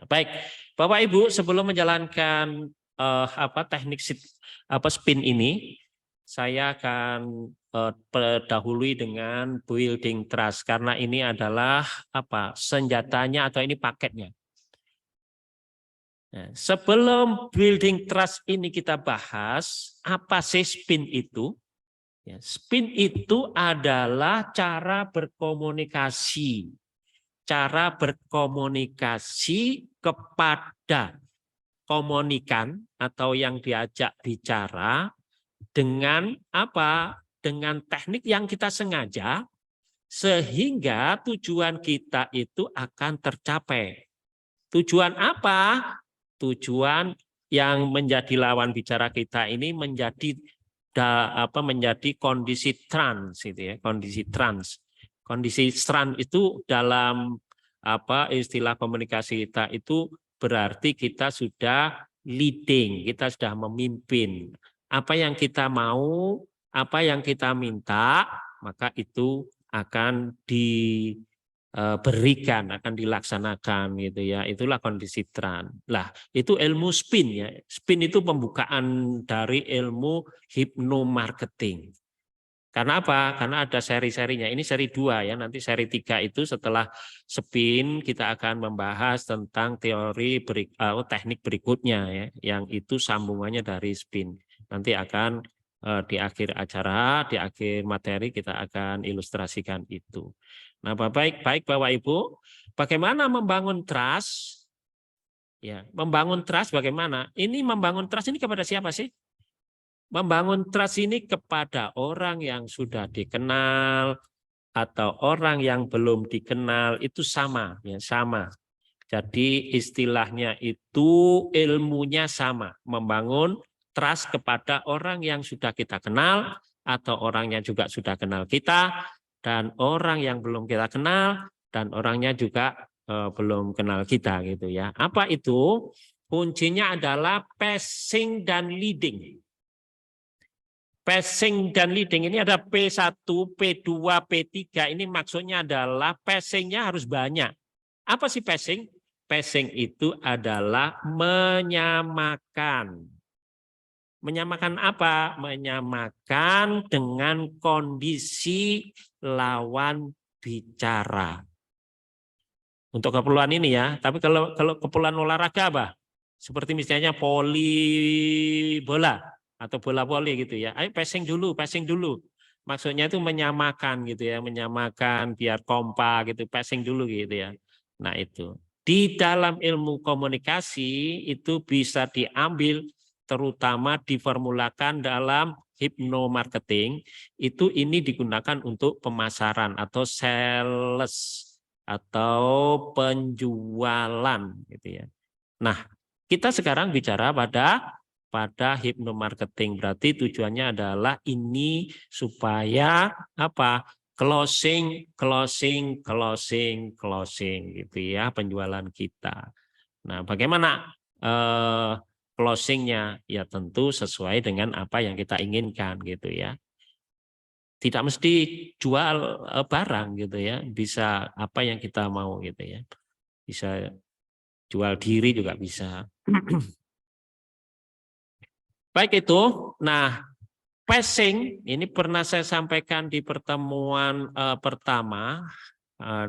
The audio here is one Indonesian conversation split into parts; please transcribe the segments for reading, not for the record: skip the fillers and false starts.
Baik, Bapak Ibu, sebelum menjalankan teknik spin ini, saya akan dahului dengan building trust karena ini adalah senjatanya atau ini paketnya. Nah, sebelum building trust ini kita bahas, apa sih spin itu? Ya, spin itu adalah cara berkomunikasi kepada komunikan atau yang diajak bicara dengan apa? Dengan teknik yang kita sengaja sehingga tujuan kita itu akan tercapai. Tujuan apa? Tujuan yang menjadi lawan bicara kita ini menjadi kondisi trans itu ya, kondisi trans. Kondisi trans itu dalam istilah komunikasi kita itu berarti kita sudah leading, kita sudah memimpin. Apa yang kita mau, apa yang kita minta, maka itu akan diberikan, akan dilaksanakan gitu ya. Itulah kondisi trans. Lah, itu ilmu spin ya. Spin itu pembukaan dari ilmu hipnomarketing. Karena apa? Karena ada seri-serinya. Ini seri 2 ya. Nanti seri 3 itu setelah spin kita akan membahas tentang teori teknik berikutnya ya, yang itu sambungannya dari spin. Nanti akan di akhir acara, di akhir materi kita akan ilustrasikan itu. Nah, baik Bapak Ibu, bagaimana membangun trust? Ya, membangun trust bagaimana? Ini membangun trust ini kepada siapa sih? Membangun trust ini kepada orang yang sudah dikenal atau orang yang belum dikenal itu sama, ya sama. Jadi istilahnya itu ilmunya sama, membangun trust kepada orang yang sudah kita kenal atau orang yang juga sudah kenal kita dan orang yang belum kita kenal dan orangnya juga belum kenal kita gitu ya. Apa itu? Kuncinya adalah passing dan leading. Passing dan leading ini ada P1, P2, P3. Ini maksudnya adalah passingnya harus banyak. Apa sih passing? Passing itu adalah menyamakan. Menyamakan apa? Menyamakan dengan kondisi lawan bicara. Untuk keperluan ini ya. Tapi kalau keperluan olahraga apa? Seperti misalnya voli bola atau bola voli gitu ya. Ayo passing dulu. Maksudnya itu menyamakan gitu ya, menyamakan biar kompak gitu, passing dulu gitu ya. Nah, itu. Di dalam ilmu komunikasi itu bisa diambil terutama diformulakan dalam hipnomarketing, itu ini digunakan untuk pemasaran atau sales atau penjualan gitu ya. Nah, kita sekarang bicara pada hipnomarketing, berarti tujuannya adalah ini supaya apa? Closing gitu ya penjualan kita. Nah, bagaimana closingnya? Ya tentu sesuai dengan apa yang kita inginkan gitu ya. Tidak mesti jual barang gitu ya, bisa apa yang kita mau gitu ya. Bisa jual diri juga bisa. Baik itu. Nah, passing ini pernah saya sampaikan di pertemuan pertama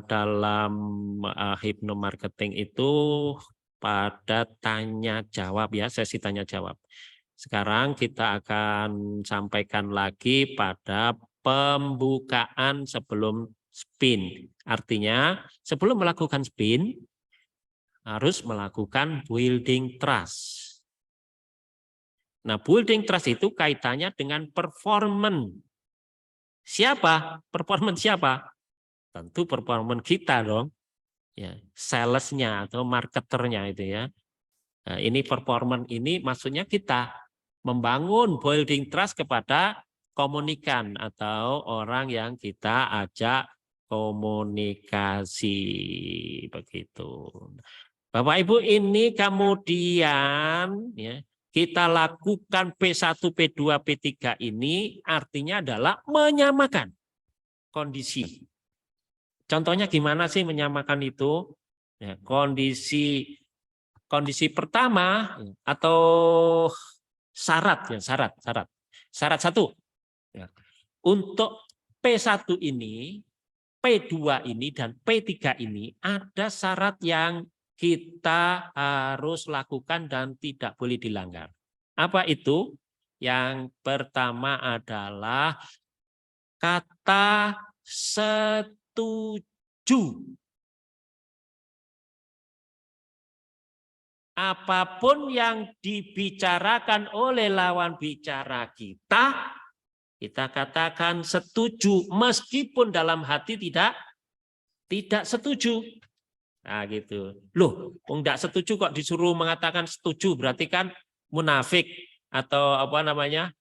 dalam hipnomarketing itu pada tanya jawab ya, sesi tanya jawab. Sekarang kita akan sampaikan lagi pada pembukaan sebelum spin. Artinya sebelum melakukan spin harus melakukan building trust. Nah, building trust itu kaitannya dengan performance. Siapa? Performance siapa? Tentu performance kita dong. Ya, salesnya atau marketernya itu ya. Nah, ini performance ini maksudnya kita membangun building trust kepada komunikan atau orang yang kita ajak komunikasi begitu. Bapak Ibu, ini kemudian ya kita lakukan P1, P2, P3 ini artinya adalah menyamakan kondisi. Contohnya gimana sih menyamakan itu? Ya, kondisi kondisi pertama atau syarat ya, syarat satu ya. Untuk P1 ini, P2 ini dan P3 ini ada syarat yang kita harus lakukan dan tidak boleh dilanggar. Apa itu? Yang pertama adalah kata setuju. Apapun yang dibicarakan oleh lawan bicara kita katakan setuju meskipun dalam hati tidak setuju. Nah gitu. Loh, enggak setuju kok disuruh mengatakan setuju, berarti kan munafik atau apa namanya?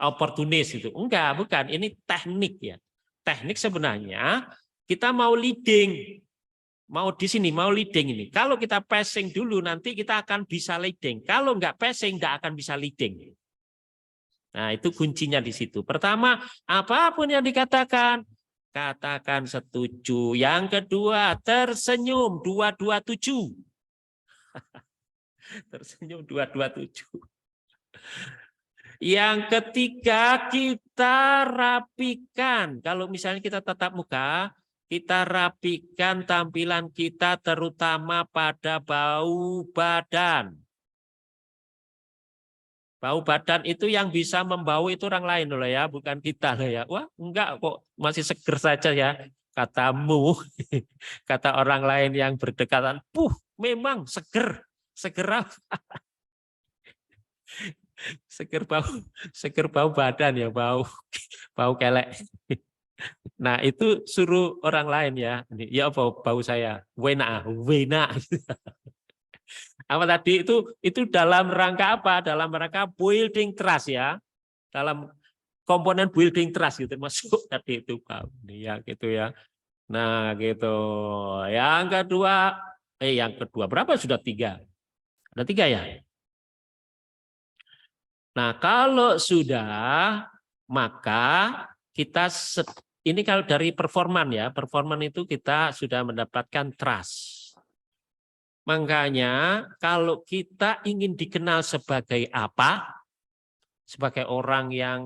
Oportunis itu. Enggak, bukan. Ini teknik ya. Teknik sebenarnya kita mau leading. Mau di sini, mau leading ini. Kalau kita passing dulu, nanti kita akan bisa leading. Kalau enggak passing, enggak akan bisa leading. Nah, itu kuncinya di situ. Pertama, apapun yang dikatakan, katakan setuju. Yang kedua, tersenyum 227. Tersenyum 227. Yang ketiga, kita rapikan. Kalau misalnya kita tatap muka, kita rapikan tampilan kita terutama pada bau badan. Bau badan itu yang bisa membau itu orang lain loh ya, bukan kita loh ya. Wah, enggak kok, masih seger saja ya. Katamu, kata orang lain yang berdekatan, memang seger. Seger apa? Seger bau badan ya, bau kelek. Nah, itu suruh orang lain ya. Ya bau saya, wena. Apa tadi itu dalam rangka apa? Dalam rangka building trust ya. Dalam komponen building trust gitu masuk tadi itu Pak. Ya gitu ya. Nah, gitu. Yang kedua berapa sudah 3? Ada 3 ya? Nah, kalau sudah maka kita ini kalau dari performan ya, performan itu kita sudah mendapatkan trust. Makanya kalau kita ingin dikenal sebagai apa? Sebagai orang yang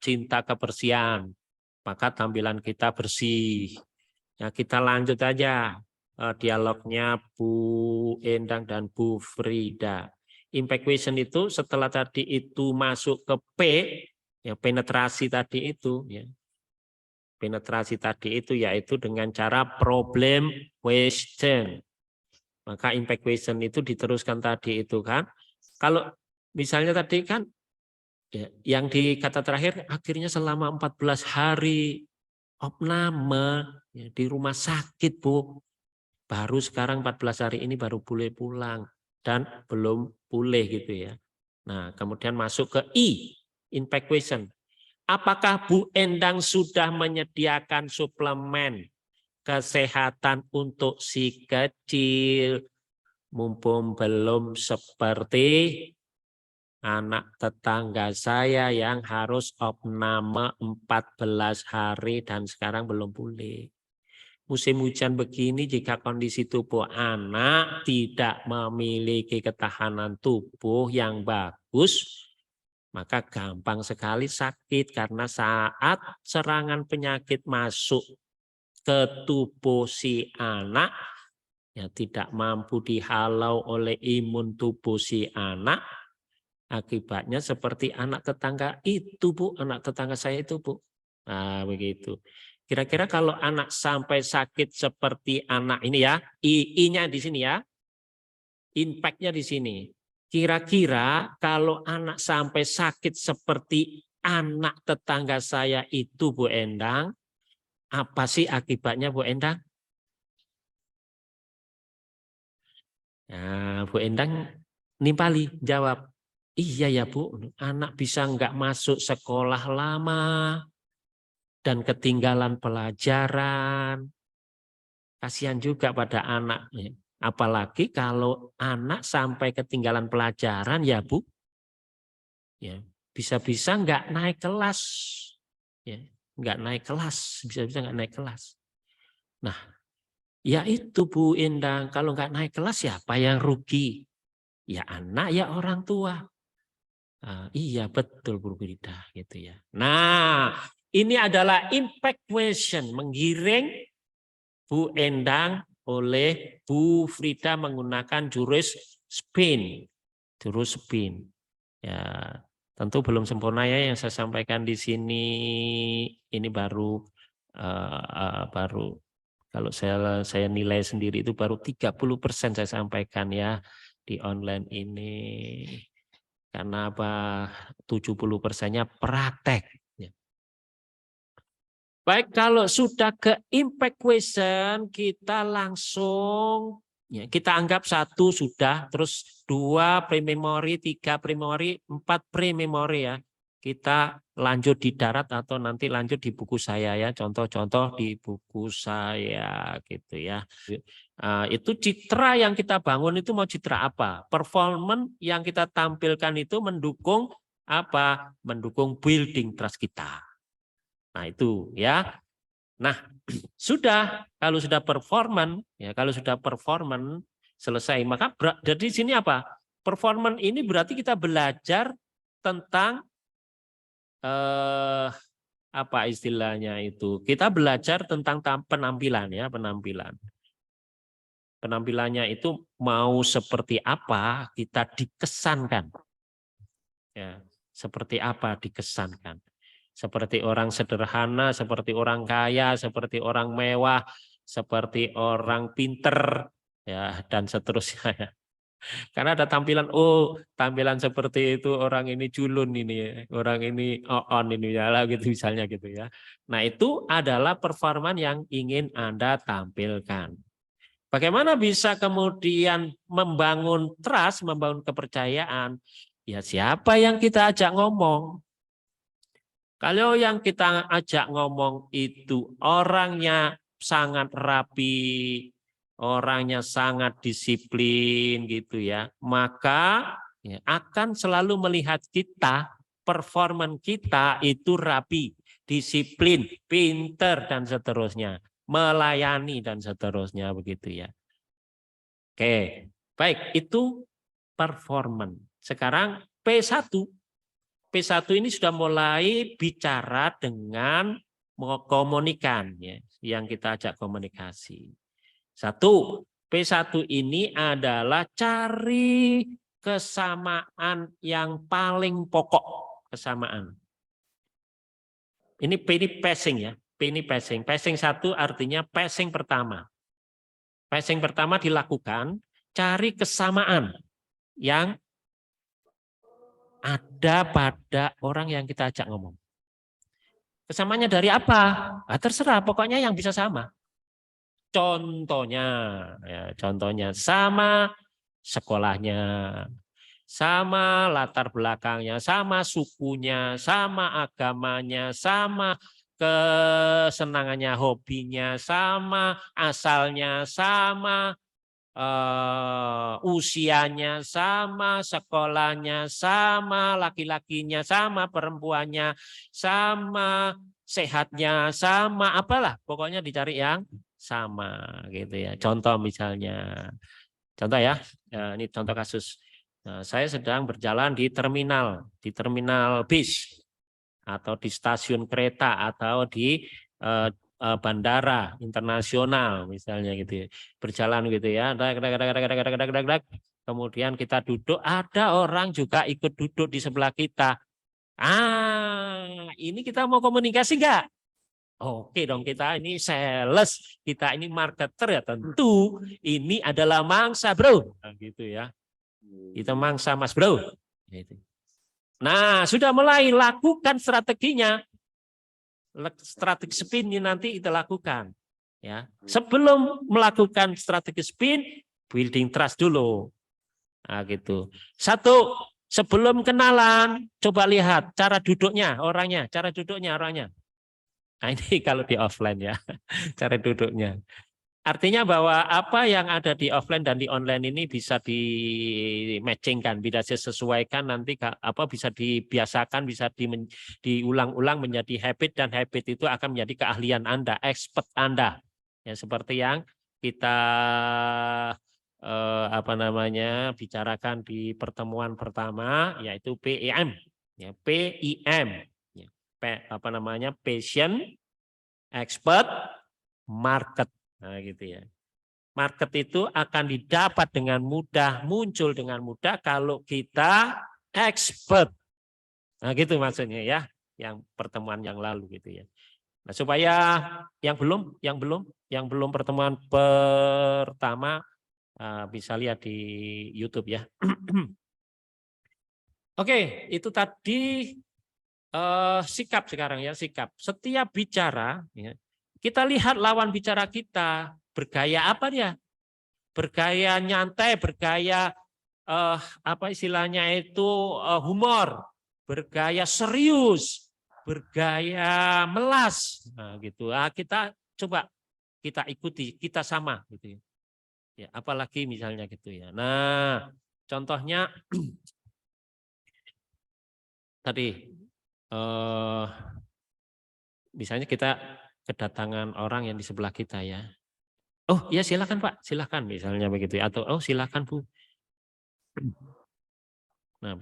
cinta kebersihan, maka tampilan kita bersih. Ya, kita lanjut aja dialognya Bu Endang dan Bu Frida. Impact question itu setelah tadi itu masuk ke P, ya penetrasi tadi itu, ya. Penetrasi tadi itu yaitu dengan cara problem question. Maka impact question itu diteruskan tadi itu kan. Kalau misalnya tadi kan ya, yang di kata terakhir akhirnya selama 14 hari opname ya, di rumah sakit Bu. Baru sekarang 14 hari ini baru boleh pulang dan belum pulih gitu ya. Nah, kemudian masuk ke I, impact question. Apakah Bu Endang sudah menyediakan suplemen kesehatan untuk si kecil? Mumpung belum seperti anak tetangga saya yang harus opname 14 hari dan sekarang belum pulih. Musim hujan begini jika kondisi tubuh anak tidak memiliki ketahanan tubuh yang bagus, maka gampang sekali sakit karena saat serangan penyakit masuk ke tubuh si anak, ya tidak mampu dihalau oleh imun tubuh si anak, akibatnya seperti anak tetangga itu Bu, anak tetangga saya itu Bu. Nah begitu. Kira-kira kalau anak sampai sakit seperti anak ini ya, I-nya di sini ya, impact-nya di sini. Kira-kira kalau anak sampai sakit seperti anak tetangga saya itu Bu Endang, apa sih akibatnya Bu Endang? Nah, Bu Endang nimpali jawab, iya ya Bu, anak bisa nggak masuk sekolah lama dan ketinggalan pelajaran. Kasihan juga pada anak. Apalagi kalau anak sampai ketinggalan pelajaran ya Bu, ya bisa-bisa nggak naik kelas, ya nggak naik kelas, bisa-bisa nggak naik kelas. Nah, Ya itu Bu Endang, kalau nggak naik kelas siapa yang rugi? Ya anak, ya orang tua. Iya betul Bu Frida gitu ya. Nah, ini adalah impact question, menggiring Bu Endang oleh Bu Frida menggunakan jurus spin. Jurus spin. Ya, tentu belum sempurna ya yang saya sampaikan di sini. Ini baru baru kalau saya nilai sendiri itu baru 30% saya sampaikan ya di online ini. Karena apa? 70%-nya praktek. Ya. Baik, kalau sudah ke impact question, kita langsung ya, kita anggap 1 sudah, terus 2 pre-memori, 3 pre-memori, 4 pre-memori ya. Kita lanjut di darat atau nanti lanjut di buku saya ya, contoh-contoh di buku saya gitu ya. Itu citra yang kita bangun itu mau citra apa? Performance yang kita tampilkan itu mendukung apa? Mendukung building trust kita. Nah itu ya. Nah sudah, kalau sudah performance ya, kalau sudah performance selesai, maka dari sini apa? Performance ini berarti kita belajar tentang apa istilahnya itu? Kita belajar tentang penampilan ya, penampilan. Penampilannya itu mau seperti apa kita dikesankan. Ya, seperti apa dikesankan. Seperti orang sederhana, seperti orang kaya, seperti orang mewah, seperti orang pinter, ya dan seterusnya. Ya. Karena ada tampilan, oh tampilan seperti itu orang ini culun ini, orang ini on ini ya lah gitu misalnya gitu ya. Nah itu adalah performan yang ingin Anda tampilkan. Bagaimana bisa kemudian membangun trust, membangun kepercayaan? Ya siapa yang kita ajak ngomong? Kalau yang kita ajak ngomong itu orangnya sangat rapi, orangnya sangat disiplin gitu ya, maka ya, akan selalu melihat kita, performan kita itu rapi, disiplin, pinter dan seterusnya, melayani dan seterusnya begitu ya. Oke, baik itu performan. Sekarang P1 ini sudah mulai bicara dengan komunikan ya, yang kita ajak komunikasi. 1, P1 ini adalah cari kesamaan yang paling pokok, kesamaan. Ini P ini passing ya, P ini passing. Passing 1 artinya passing pertama. Passing pertama dilakukan cari kesamaan yang ada pada orang yang kita ajak ngomong. Kesamaannya dari apa? Nah, terserah, pokoknya yang bisa sama. Contohnya, ya, contohnya sama sekolahnya, sama latar belakangnya, sama sukunya, sama agamanya, sama kesenangannya, hobinya, sama asalnya, sama usianya sama, sekolahnya sama, laki-lakinya sama, perempuannya sama, sehatnya sama, apalah pokoknya dicari yang sama gitu ya. Contoh misalnya, contoh ya, ini contoh kasus. Saya sedang berjalan di terminal bis atau di stasiun kereta atau di bandara internasional misalnya gitu ya. Berjalan gitu ya, kemudian kita duduk, ada orang juga ikut duduk di sebelah kita. Ini kita mau komunikasi enggak? Oke dong, kita ini sales, kita ini marketer ya, tentu ini adalah mangsa bro, gitu ya. Kita mangsa mas bro. Nah sudah mulai lakukan strateginya. Strategi spin ini nanti kita lakukan ya. Sebelum melakukan strategi spin, building trust dulu. Nah, gitu. 1, sebelum kenalan, coba lihat cara duduknya orangnya, Nah, ini kalau di offline ya, cara duduknya. Artinya bahwa apa yang ada di offline dan di online ini bisa di-matchingkan, bisa disesuaikan nanti apa bisa dibiasakan, bisa diulang-ulang menjadi habit dan habit itu akan menjadi keahlian Anda, expert Anda. Ya seperti yang kita bicarakan di pertemuan pertama, yaitu PIM, ya, PIM, ya, patient, expert, market. Nah, gitu ya. Market itu akan didapat dengan mudah, muncul dengan mudah kalau kita expert. Nah, gitu maksudnya ya, yang pertemuan yang lalu gitu ya. Nah, supaya yang belum pertemuan pertama bisa lihat di YouTube ya. Oke, itu tadi sikap sekarang ya, sikap. Setiap bicara, ya, kita lihat lawan bicara kita bergaya apa dia? Bergaya nyantai, bergaya apa istilahnya itu humor, bergaya serius, bergaya melas. Nah, gitu. Kita coba kita ikuti, kita sama gitu ya. Ya, apalagi misalnya gitu ya. Nah, contohnya tadi misalnya kita kedatangan orang yang di sebelah kita ya. Oh, ya silakan Pak, silakan misalnya begitu ya. Atau oh silakan Bu. Nah,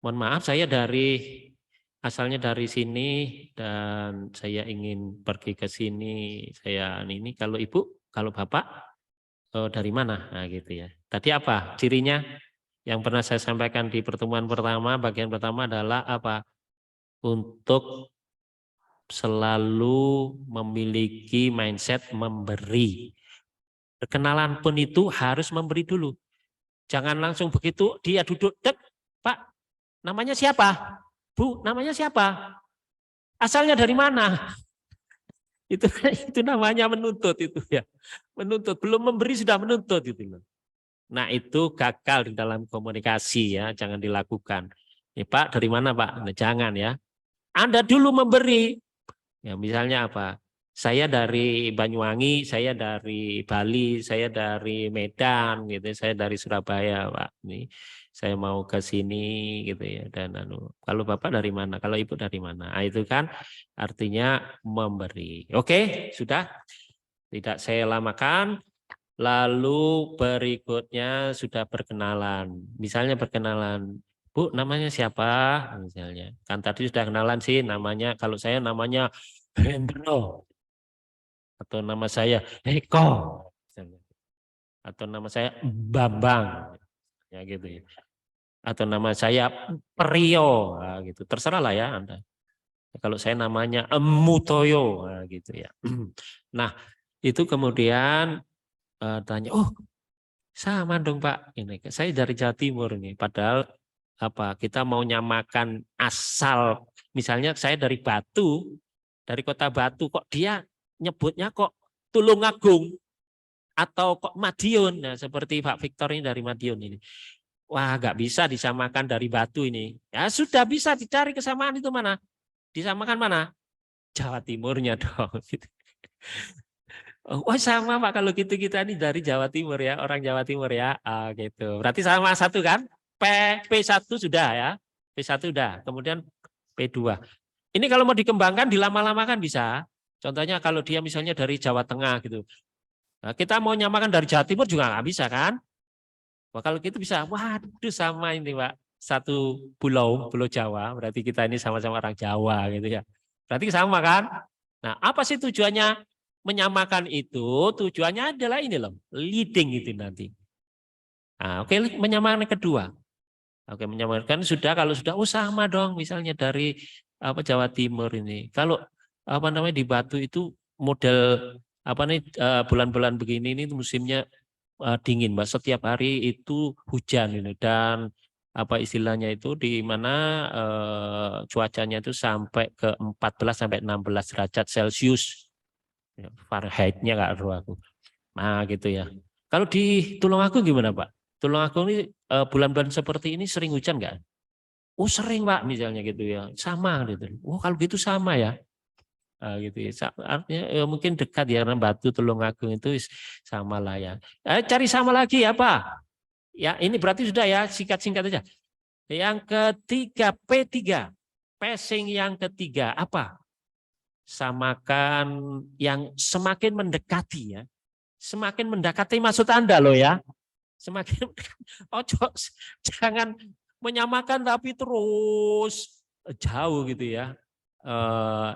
mohon maaf saya asalnya dari sini dan saya ingin pergi ke sini. Saya ini kalau Ibu, kalau Bapak dari mana? Nah, gitu ya. Tadi apa cirinya? Yang pernah saya sampaikan di pertemuan pertama, bagian pertama adalah apa? Untuk selalu memiliki mindset memberi. Perkenalan pun itu harus memberi dulu. Jangan langsung begitu dia duduk, dek, Pak, namanya siapa? Bu, namanya siapa? Asalnya dari mana? Itu namanya menuntut itu ya. Menuntut, belum memberi sudah menuntut itu. Nah, itu gagal di dalam komunikasi ya, jangan dilakukan. Pak, dari mana Pak? Nah, jangan ya. Anda dulu memberi. Ya, misalnya apa? Saya dari Banyuwangi, saya dari Bali, saya dari Medan gitu, saya dari Surabaya, Pak. Ini saya mau ke sini gitu ya. Dan kalau Bapak dari mana? Kalau Ibu dari mana? Nah, itu kan artinya memberi. Oke, sudah. Tidak saya lamakan. Lalu berikutnya sudah perkenalan. Misalnya perkenalan, Bu, namanya siapa? Misalnya. Kan tadi sudah kenalan sih namanya, kalau saya namanya Hendro. Atau nama saya Eko. Misalnya. Atau nama saya Bambang. Ya gitu ya. Atau nama saya Perio. Nah, gitu. Terserah lah ya Anda. Kalau saya namanya Mutoyo. Nah, gitu ya. Nah, itu kemudian tanya, oh sama dong Pak, ini saya dari Jawa Timur ini. Padahal apa kita mau nyamakan asal, misalnya saya dari Batu, dari kota Batu, kok dia nyebutnya kok Tulungagung atau kok Madiun. Nah, seperti Pak Victor ini dari Madiun ini. Wah, nggak bisa disamakan dari Batu ini. Ya sudah bisa dicari kesamaan itu mana? Disamakan mana? Jawa Timurnya dong. Oh sama Pak, kalau gitu kita ini dari Jawa Timur ya, orang Jawa Timur ya, gitu. Berarti sama satu kan? P1 sudah ya, P1 sudah. Kemudian P2. Ini kalau mau dikembangkan dilama-lamakan bisa. Contohnya kalau dia misalnya dari Jawa Tengah gitu, nah, kita mau nyamakan dari Jawa Timur juga nggak bisa kan? Wah kalau gitu bisa. Waduh sama ini Pak, satu pulau Jawa. Berarti kita ini sama-sama orang Jawa gitu ya. Berarti sama kan? Nah apa sih tujuannya? Menyamakan itu tujuannya adalah ini loh, leading itu nanti. Nah, oke, menyamakan kedua. Oke, menyamakan sudah, kalau sudah sama dong misalnya dari apa Jawa Timur ini. Kalau apa namanya di Batu itu model apa nih bulan-bulan begini ini musimnya dingin, Mbak. Setiap hari itu hujan ini dan apa istilahnya itu di mana cuacanya itu sampai ke 14 sampai 16 derajat Celcius. Fahrenheit-nya nggak tahu aku. Nah gitu ya. Kalau di Tulungagung gimana Pak? Tulungagung ini bulan-bulan seperti ini sering hujan nggak? Oh sering Pak misalnya gitu ya. Sama gitu. Oh kalau gitu sama ya. Gitu ya. Artinya mungkin dekat ya karena Batu Tulungagung itu sama lah ya. Cari sama lagi apa? Ya ini berarti sudah ya singkat-singkat aja. Yang ketiga P3. Passing yang ketiga apa? Samakan yang semakin mendekati ya. semakin mendekati maksud Anda loh ya. Semakin jangan menyamakan tapi terus jauh gitu ya.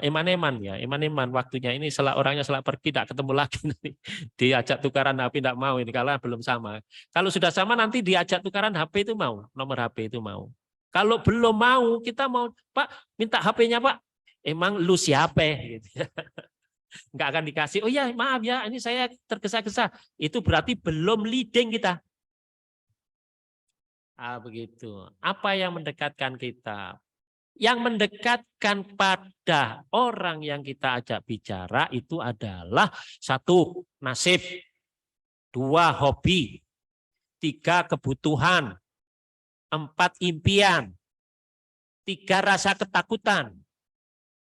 Eman-eman ya, eman-eman waktunya ini orangnya pergi tidak ketemu lagi nanti. Diajak tukaran HP tidak mau ini kalau belum sama. Kalau sudah sama nanti diajak tukaran HP itu mau, nomor HP itu mau. Kalau belum mau kita mau, Pak minta HP-nya Pak. Emang lu siapa gitu ya. Nggak akan dikasih. Oh ya maaf ya, ini saya tergesa-gesa. Itu berarti belum leading kita. Begitu. Apa yang mendekatkan kita? Yang mendekatkan pada orang yang kita ajak bicara itu adalah 1, nasib, 2, hobi, 3, kebutuhan, 4, impian, 3, rasa ketakutan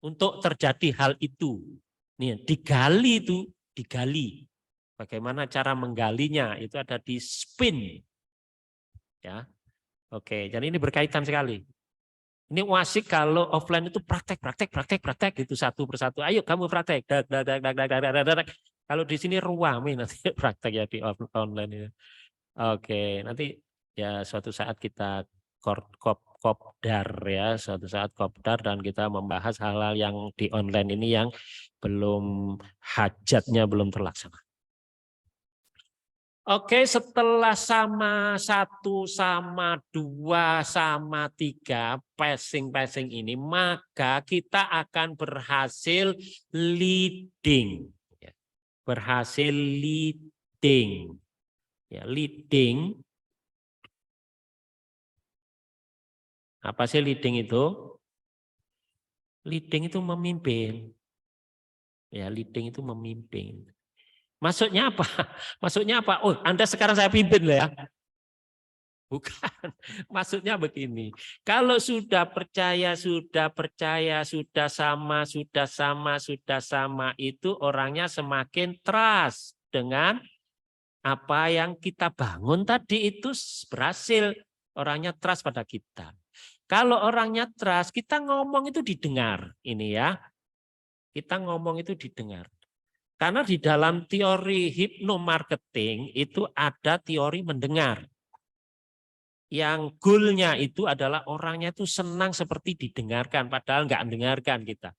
untuk terjadi hal itu. Nih, digali itu, digali. Bagaimana cara menggalinya? Itu ada di spin. Ya. Oke, jadi ini berkaitan sekali. Ini asik kalau offline itu praktek gitu satu persatu. Ayo kamu praktek. Kalau di sini ruame nanti praktek ya di online ini. Oke, nanti ya suatu saat kita kopdar ya, suatu saat kopdar dan kita membahas hal-hal yang di online ini yang belum hajatnya belum terlaksana. Oke, setelah sama 1, sama 2, sama 3 passing ini, maka kita akan berhasil leading. Berhasil leading. Ya, leading. Apa sih leading itu? Leading itu memimpin. Ya, leading itu memimpin. Maksudnya apa? Maksudnya apa? Oh, Anda sekarang saya pimpin loh ya. Bukan. Maksudnya begini. Kalau sudah percaya, sudah sama, itu orangnya semakin trust dengan apa yang kita bangun tadi itu berhasil. Orangnya trust pada kita. Kalau orangnya trust, kita ngomong itu didengar. Ini ya. Kita ngomong itu didengar. Karena di dalam teori hipnomarketing itu ada teori mendengar. Yang goalnya itu adalah orangnya itu senang seperti didengarkan, padahal nggak mendengarkan kita.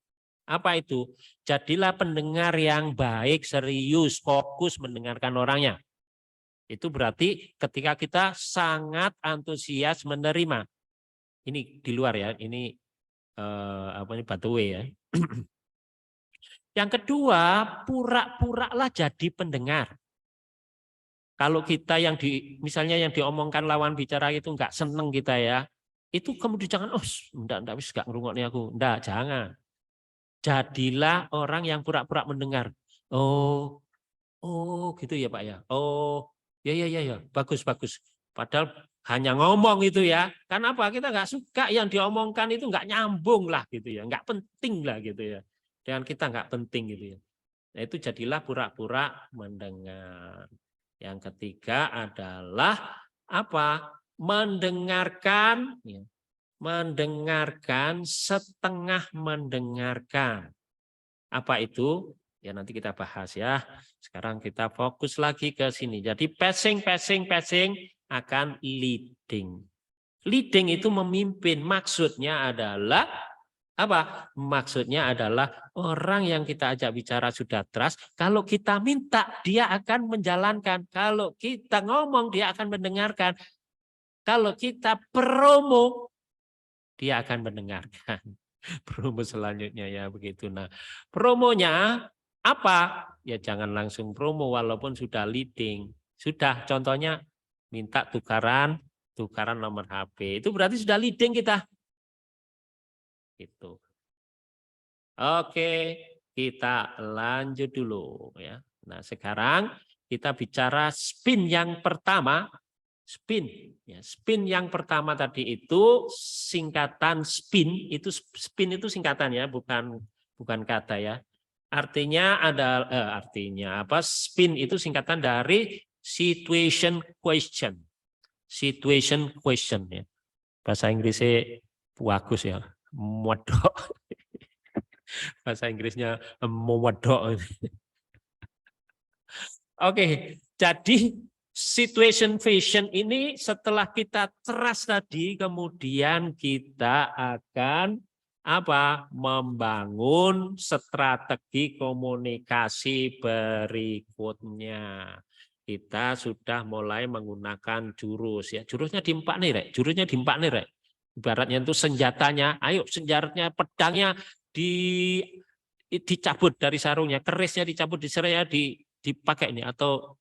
Apa itu? Jadilah pendengar yang baik, serius, fokus mendengarkan orangnya. Itu berarti ketika kita sangat antusias menerima. Ini di luar ya, ini Batuwe ya. Yang kedua, pura-puralah jadi pendengar. Kalau kita yang misalnya yang diomongkan lawan bicara itu nggak seneng kita ya, itu kemudian jangan, enggak wis gak ngrungokne aku. Enggak, jangan. Jadilah orang yang pura-pura mendengar. Oh, gitu ya Pak ya. Oh, ya, bagus. Padahal hanya ngomong itu ya. Kenapa? Kita nggak suka yang diomongkan itu nggak nyambung lah gitu ya, nggak penting lah gitu ya. Dengan kita nggak penting gitu ya. Nah itu jadilah pura-pura mendengar. Yang ketiga adalah apa? Mendengarkan, ya. Mendengarkan setengah mendengarkan. Apa itu? Ya nanti kita bahas ya. Sekarang kita fokus lagi ke sini. Jadi passing akan leading. Leading itu memimpin. Maksudnya adalah apa? Maksudnya adalah orang yang kita ajak bicara sudah trust. Kalau kita minta, dia akan menjalankan. Kalau kita ngomong, dia akan mendengarkan. Kalau kita promo, dia akan mendengarkan. Promo selanjutnya ya begitu. Nah, promonya apa? Ya jangan langsung promo walaupun sudah leading. Sudah contohnya minta tukaran nomor HP. Itu berarti sudah leading kita. Gitu. Oke, kita lanjut dulu ya. Nah, sekarang kita bicara spin yang pertama. Spin yang pertama tadi itu singkatan spin itu singkatan ya, bukan kata ya. Artinya spin itu singkatan dari situation question ya. Bahasa Inggrisnya bagus ya, modok. Bahasa Inggrisnya modok. Oke, jadi situation vision ini setelah kita trust tadi, kemudian kita akan membangun strategi komunikasi berikutnya. Kita sudah mulai menggunakan jurus ya. Jurusnya di 4 nih, Rek. Jurusnya di 4 nih, Rek. Ibaratnya itu senjatanya, ayo senjatanya, pedangnya dicabut dari sarungnya, kerisnya dicabut di seraya dipakai ini atau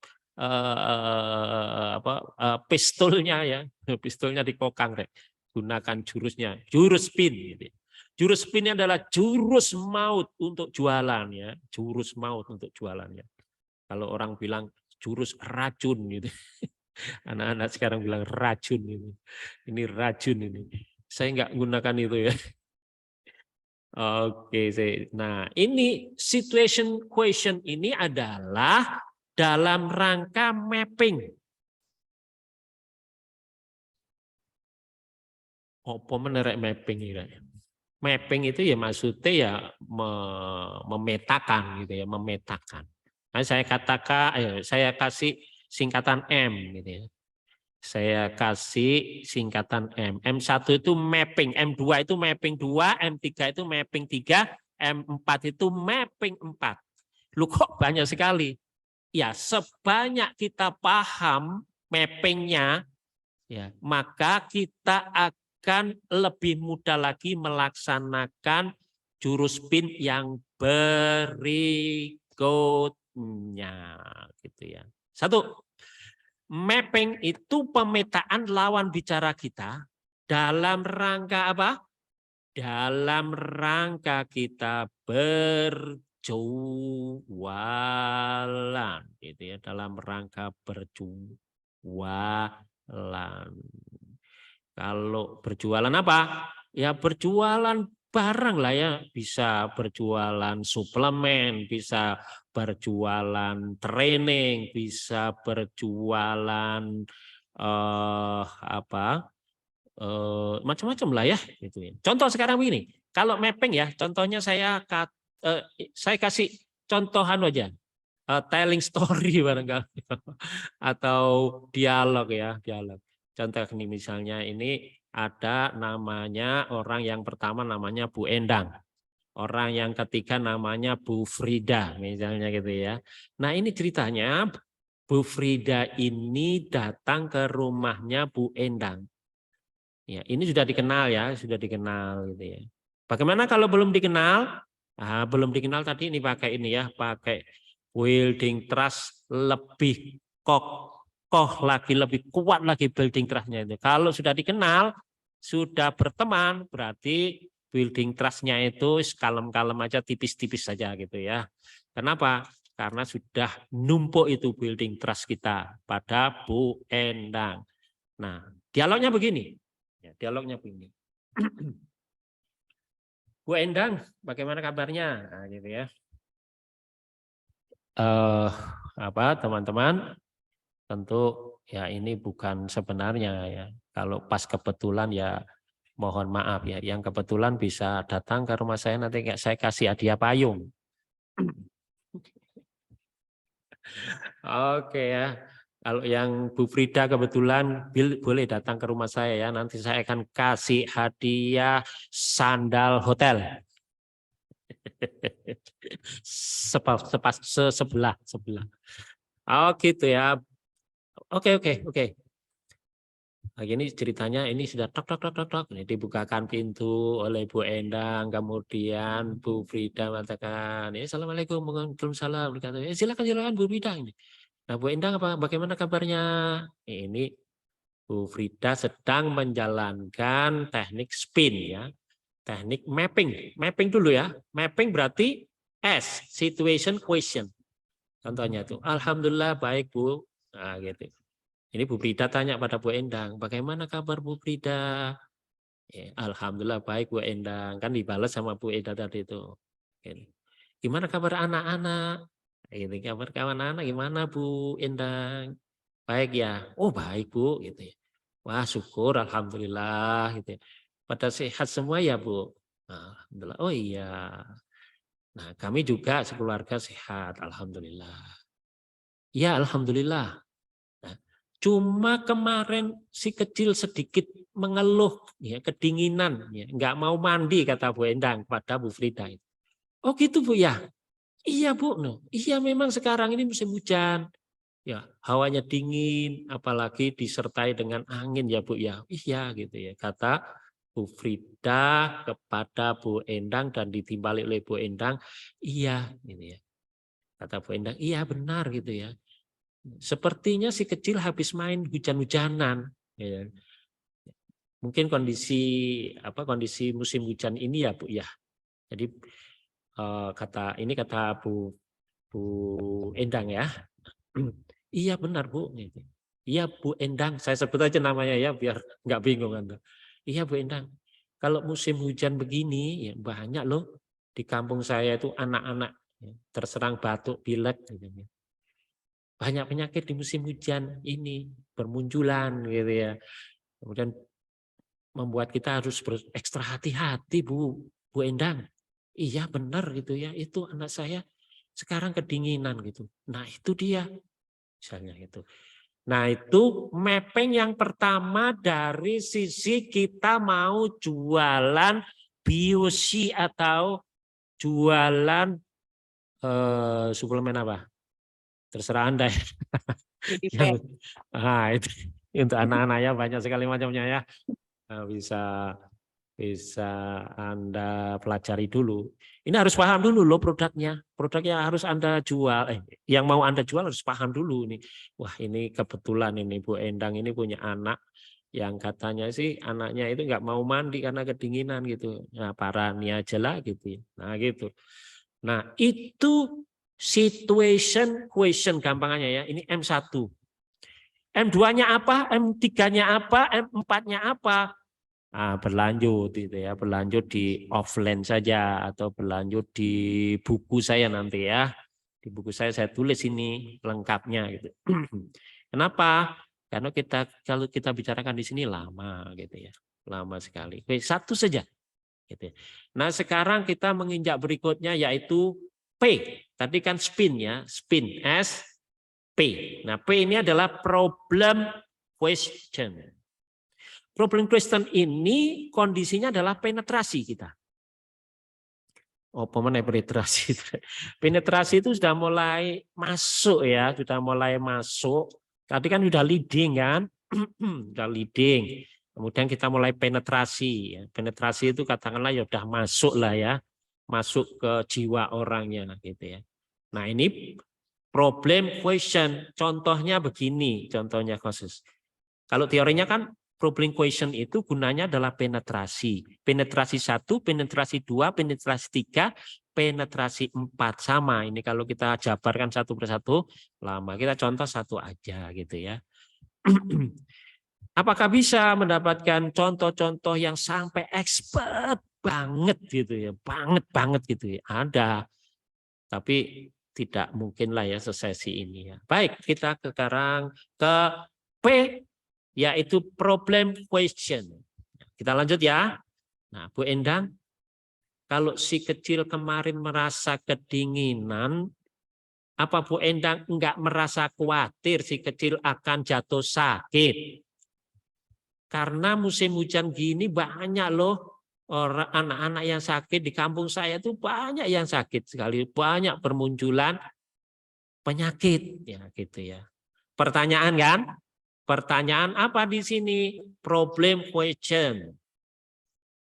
pistolnya ya, pistolnya dikokang, Rek. Gunakan jurusnya, jurus spin gitu. Jurus spin adalah jurus maut untuk jualan ya, jurus maut untuk jualannya. Kalau orang bilang jurus racun gitu. Anak-anak sekarang bilang racun ini. Ini racun ini. Saya nggak gunakan itu ya. Oke, nah ini situation question ini adalah dalam rangka mapping. Apa menerek mapping ini? Mapping itu ya maksudnya ya memetakan gitu ya, memetakan. Nah, saya katakan, saya kasih singkatan M gitu ya. Saya kasih singkatan M. M1 itu mapping, M2 itu mapping 2, M3 itu mapping 3, M4 itu mapping 4. Lu kok banyak sekali? Ya, sebanyak kita paham mappingnya, ya, maka kita akan lebih mudah lagi melaksanakan jurus spin yang berikutnya, gitu ya. 1, mapping itu pemetaan lawan bicara kita dalam rangka apa? Dalam rangka kita berjualan, gitu ya. Dalam rangka berjualan. Kalau berjualan apa? Ya berjualan barang lah ya. Bisa berjualan suplemen, bisa berjualan training, bisa berjualan macam-macam lah ya. Gitu ya. Contoh sekarang begini, kalau mapping ya, contohnya saya kasih contohan aja. Telling story barangkali atau dialog ya, dialog. Contoh ini misalnya ini ada namanya orang yang pertama namanya Bu Endang. Orang yang ketiga namanya Bu Frida misalnya gitu ya. Nah, ini ceritanya Bu Frida ini datang ke rumahnya Bu Endang. Ya, ini sudah dikenal ya, sudah dikenal gitu ya. Bagaimana kalau belum dikenal? Nah, belum dikenal tadi ini pakai ini ya, pakai building trust lebih kokoh lagi, lebih kuat lagi building trust-nya itu. Kalau sudah dikenal, sudah berteman, berarti building trust-nya itu kalem-kalem aja, tipis-tipis saja gitu ya. Kenapa? Karena sudah numpuk itu building trust kita pada Bu Endang. Nah, dialognya begini. Ya, dialognya begini. Bu Endang, bagaimana kabarnya? Nah, gitu ya. Teman-teman, tentu ya ini bukan sebenarnya ya. Kalau pas kebetulan ya mohon maaf ya. Yang kebetulan bisa datang ke rumah saya nanti saya kasih hadiah payung. Oke ya. Kalau yang Bu Frida kebetulan boleh datang ke rumah saya ya. Nanti saya akan kasih hadiah sandal hotel. Sebelah. Oh gitu ya. Oke. Nah, ini ceritanya ini sudah tok. Ini dibukakan pintu oleh Bu Endang, kemudian Bu Frida mengatakan, "Assalamualaikum, waalaikumsalam." Silakan Bu Frida ini. Nah, Bu Endang bagaimana kabarnya? Ini Bu Frida sedang menjalankan teknik spin ya. Teknik mapping. Mapping dulu ya. Mapping berarti S, situation question. Contohnya itu, alhamdulillah baik Bu. Nah, gitu. Ini Bu Frida tanya pada Bu Endang, bagaimana kabar Bu Frida? Ya, alhamdulillah baik Bu Endang. Kan dibalas sama Bu Endang tadi itu. Gimana kabar anak-anak? Ini kabar kawan anak gimana Bu Endang? Baik ya. Oh baik Bu. Gitu ya. Wah syukur alhamdulillah. Gitu ya. Pada sehat semua ya Bu. Nah, alhamdulillah. Oh iya. Nah kami juga sekeluarga sehat alhamdulillah. Ya alhamdulillah. Nah, cuma kemarin si kecil sedikit mengeluh ya kedinginan ya, nggak mau mandi kata Bu Endang pada Bu Frida. Oh gitu Bu ya. Iya Bu, no. Iya memang sekarang ini musim hujan. Ya, hawanya dingin, apalagi disertai dengan angin ya Bu ya. Iya gitu ya. Kata Bu Frida kepada Bu Endang dan ditimbali oleh Bu Endang, iya gitu ya. Kata Bu Endang, iya benar gitu ya. Sepertinya si kecil habis main hujan-hujanan. Ya. Mungkin kondisi musim hujan ini ya Bu ya. Jadi kata Bu Endang ya. Iya benar Bu. Iya Bu Endang, saya sebut aja namanya ya biar nggak bingung Anda. Iya Bu Endang, kalau musim hujan begini ya banyak loh di kampung saya itu anak-anak ya, terserang batuk, pilek. Gitu. Banyak penyakit di musim hujan ini bermunculan gitu ya. Kemudian membuat kita harus berekstra hati-hati Bu Endang. Iya benar gitu ya, itu anak saya sekarang kedinginan gitu. Nah itu dia misalnya itu. Nah itu mapping yang pertama dari sisi kita mau jualan biosi atau jualan suplemen apa? Terserah Anda ya. Yang, itu untuk anak-anaknya banyak sekali macamnya ya. Nah, bisa Anda pelajari dulu. Ini harus paham dulu loh produknya. Produknya harus Anda jual. Yang mau Anda jual harus paham dulu nih. Wah ini kebetulan ini Bu Endang ini punya anak yang katanya sih anaknya itu nggak mau mandi karena kedinginan gitu. Nah parani aja lah gitu. Nah gitu. Nah itu situation question gampangannya ya. Ini M1. M2-nya apa? M3-nya apa? M4-nya apa? Berlanjut gitu ya, berlanjut di offline saja atau berlanjut di buku saya nanti ya. Di buku saya tulis ini lengkapnya gitu. Kenapa? Karena kalau kita bicarakan di sini lama gitu ya. Lama sekali. Oke, satu saja gitu ya. Nah, sekarang kita menginjak berikutnya yaitu P. Tadi kan spin ya, spin S P. Nah, P ini adalah problem question. Problem question ini kondisinya adalah penetrasi kita. Oh, pemenang penetrasi. Penetrasi itu sudah mulai masuk ya, sudah mulai masuk. Tadi kan sudah leading kan, sudah leading. Kemudian kita mulai penetrasi. Penetrasi itu katakanlah ya sudah masuk lah ya, masuk ke jiwa orangnya gitu ya. Nah ini problem question. Contohnya begini, contohnya khusus. Kalau teorinya kan problem question itu gunanya adalah penetrasi. Penetrasi 1, penetrasi 2, penetrasi 3, penetrasi 4. Sama, ini kalau kita jabarkan satu persatu, lama. Kita contoh satu aja gitu ya. Apakah bisa mendapatkan contoh-contoh yang sampai expert banget gitu ya. Banget gitu ya. Ada. Tapi tidak mungkin lah ya sesesi ini ya. Baik, kita sekarang ke P yaitu problem question. Kita lanjut ya. Nah, Bu Endang, kalau si kecil kemarin merasa kedinginan, apa Bu Endang enggak merasa khawatir si kecil akan jatuh sakit? Karena musim hujan gini banyak loh orang anak-anak yang sakit di kampung saya itu banyak yang sakit sekali, banyak bermunculan penyakit ya gitu ya. Pertanyaan kan? Pertanyaan apa di sini? Problem question.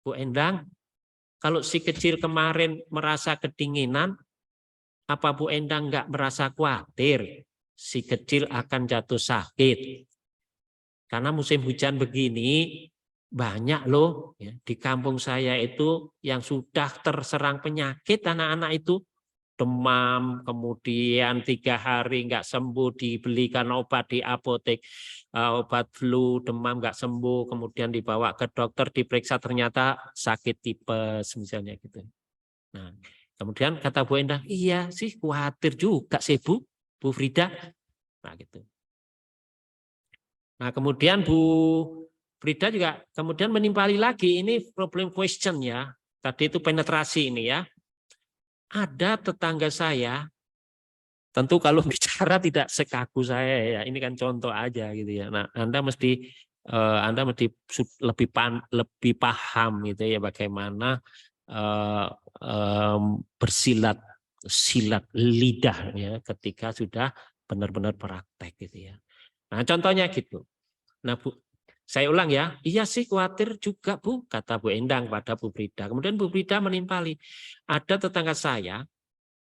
Bu Endang, kalau si kecil kemarin merasa kedinginan, apa Bu Endang nggak merasa khawatir si kecil akan jatuh sakit? Karena musim hujan begini banyak loh ya, di kampung saya itu yang sudah terserang penyakit anak-anak itu demam, kemudian 3 hari nggak sembuh dibelikan obat di apotek, obat flu, demam nggak sembuh, kemudian dibawa ke dokter diperiksa ternyata sakit tipes misalnya gitu. Nah, kemudian kata Bu Endah, iya sih khawatir juga sih Bu Frida. Nah gitu. Nah kemudian Bu Frida juga kemudian menimpali lagi ini problem question ya. Tadi itu penetrasi ini ya. Ada tetangga saya Tentu kalau bicara tidak sekaku saya ya, ini kan contoh aja gitu ya. Nah, Anda mesti lebih paham gitu ya bagaimana silat lidah ya ketika sudah benar-benar praktek gitu ya. Nah, contohnya gitu. Nah, Bu, saya ulang ya. Iya sih khawatir juga, Bu, kata Bu Endang pada Bu Brida. Kemudian Bu Brida menimpali. Ada tetangga saya,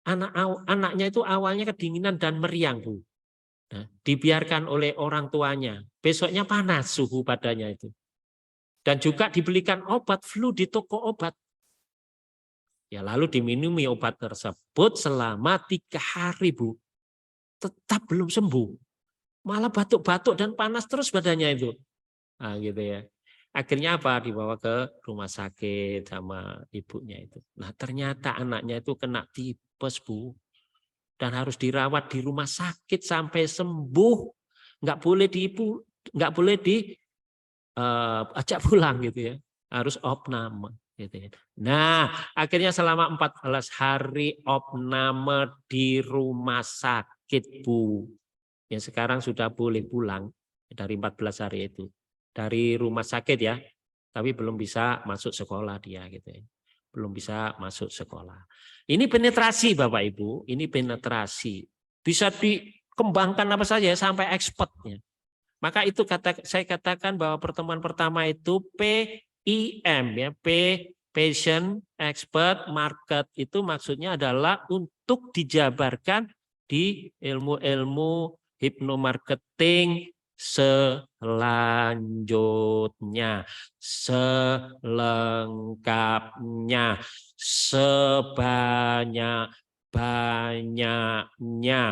anaknya itu awalnya kedinginan dan meriang, Bu. Nah, dibiarkan oleh orang tuanya. Besoknya panas suhu badannya itu. Dan juga dibelikan obat flu di toko obat. Ya, lalu diminumi obat tersebut selama 3 hari, Bu. Tetap belum sembuh. Malah batuk-batuk dan panas terus badannya itu. Nah, gitu ya. Akhirnya apa? Dibawa ke rumah sakit sama ibunya itu. Nah, ternyata anaknya itu kena tipes, Bu. Dan harus dirawat di rumah sakit sampai sembuh. Nggak boleh ajak pulang gitu ya. Harus opname gitu ya. Nah, akhirnya selama 14 hari opname di rumah sakit, Bu. Ya sekarang sudah boleh pulang dari 14 hari itu. Dari rumah sakit ya. Tapi belum bisa masuk sekolah dia gitu ya. Belum bisa masuk sekolah. Ini penetrasi Bapak Ibu, ini penetrasi. Bisa dikembangkan apa saja sampai expertnya. Maka itu saya katakan bahwa pertemuan pertama itu PIM ya, patient, expert, market itu maksudnya adalah untuk dijabarkan di ilmu-ilmu hipnomarketing selanjutnya, selengkapnya, sebanyak-banyaknya,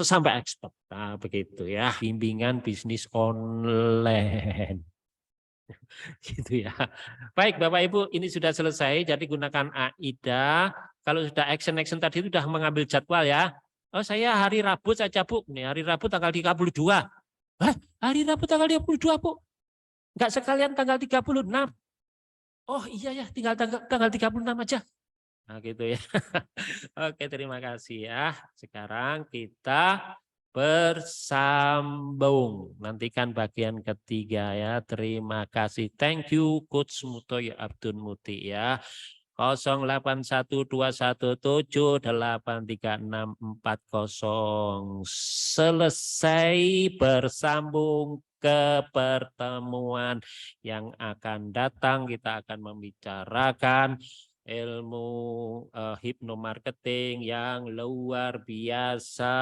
sampai expert. Nah, begitu ya. Bimbingan bisnis online. Gitu ya. Baik Bapak Ibu, ini sudah selesai. Jadi gunakan AIDA. Kalau sudah action tadi itu sudah mengambil jadwal ya. Oh, saya hari Rabu saja, Bu. Nih, hari Rabu tanggal 32. Hah? Hari Rabu tanggal 32, Bu? Enggak sekalian tanggal 36. Oh iya ya, tinggal tanggal 36 aja. Nah, gitu ya. Oke, terima kasih ya. Sekarang kita bersambung. Nantikan bagian ketiga ya. Terima kasih. Thank you Coach Mutoyo Abdul Muti ya. 081217836440. Selesai bersambung ke pertemuan yang akan datang. Kita akan membicarakan ilmu hipnomarketing yang luar biasa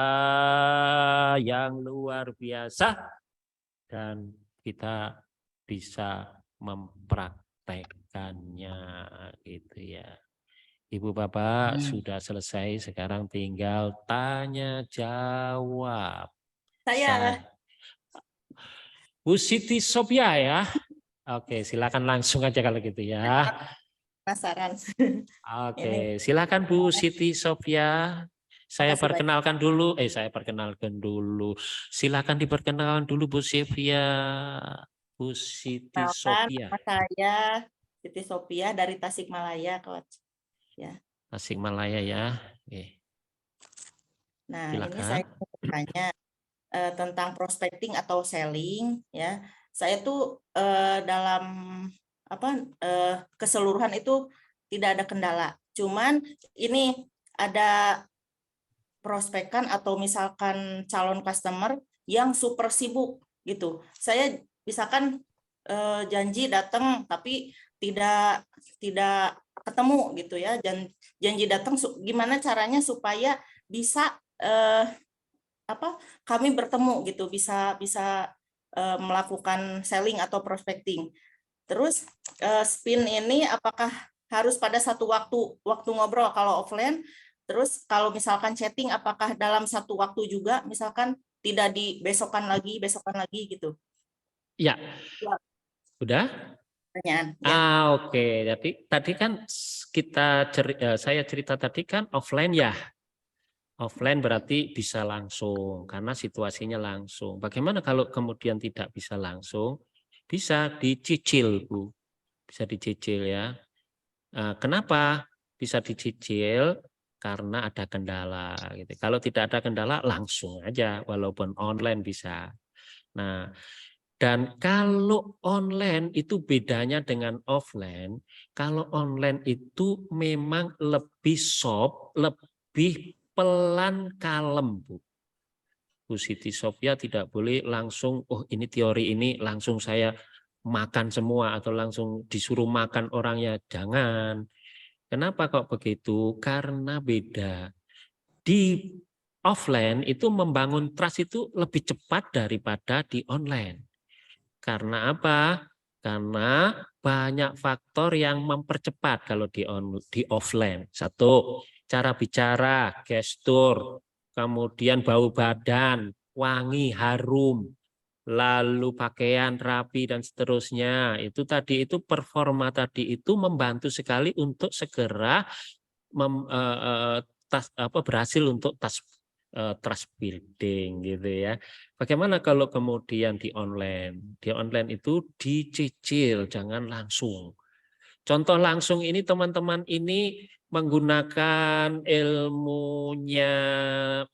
dan kita bisa mempraktekannya gitu ya. Ibu Bapak sudah selesai, sekarang tinggal tanya jawab. Bu Siti Sophia ya. Oke, silakan langsung aja kalau gitu ya. Penasaran. Oke, silakan Bu Siti Sophia. Saya perkenalkan dulu. Silakan diperkenalkan dulu Bu Sophia. Bu Siti Sophia. Nama saya Siti Sophia dari Tasikmalaya, Coach. Ya. Tasikmalaya ya. Oke. Nah, silakan. ini saya bertanya tentang prospecting atau selling ya. Saya tuh dalam keseluruhan itu tidak ada kendala. Cuman ini ada prospekan atau misalkan calon customer yang super sibuk gitu. Saya misalkan janji datang tapi tidak ketemu gitu ya. Janji datang gimana caranya supaya bisa kami bertemu gitu, bisa melakukan selling atau prospecting. Terus spin ini apakah harus pada satu waktu ngobrol kalau offline? Terus kalau misalkan chatting apakah dalam satu waktu juga, misalkan tidak di besokan lagi gitu? Ya. Udah? Pertanyaan. Ya. Oke. Jadi tadi kan saya cerita tadi kan offline ya. Offline berarti bisa langsung karena situasinya langsung. Bagaimana kalau kemudian tidak bisa langsung? Bisa dicicil, Bu. Bisa dicicil ya. Kenapa? bisa dicicil karena ada kendala gitu. Kalau tidak ada kendala langsung aja walaupun online bisa. Nah, dan kalau online itu bedanya dengan offline. Kalau online itu memang lebih soft, lebih pelan kalem, Bu. Bu Siti Sofia tidak boleh langsung, oh ini teori ini langsung saya makan semua atau langsung disuruh makan orangnya. Jangan. Kenapa kok begitu? Karena beda. Di offline itu membangun trust itu lebih cepat daripada di online. Karena apa? Karena banyak faktor yang mempercepat kalau di offline. Satu, cara bicara, gestur, kemudian bau badan, wangi, harum, lalu pakaian rapi dan seterusnya. Itu tadi itu performa tadi itu membantu sekali untuk segera berhasil untuk trust building gitu ya. Bagaimana kalau kemudian di online? Di online itu dicicil, jangan langsung. Contoh langsung ini teman-teman ini menggunakan ilmunya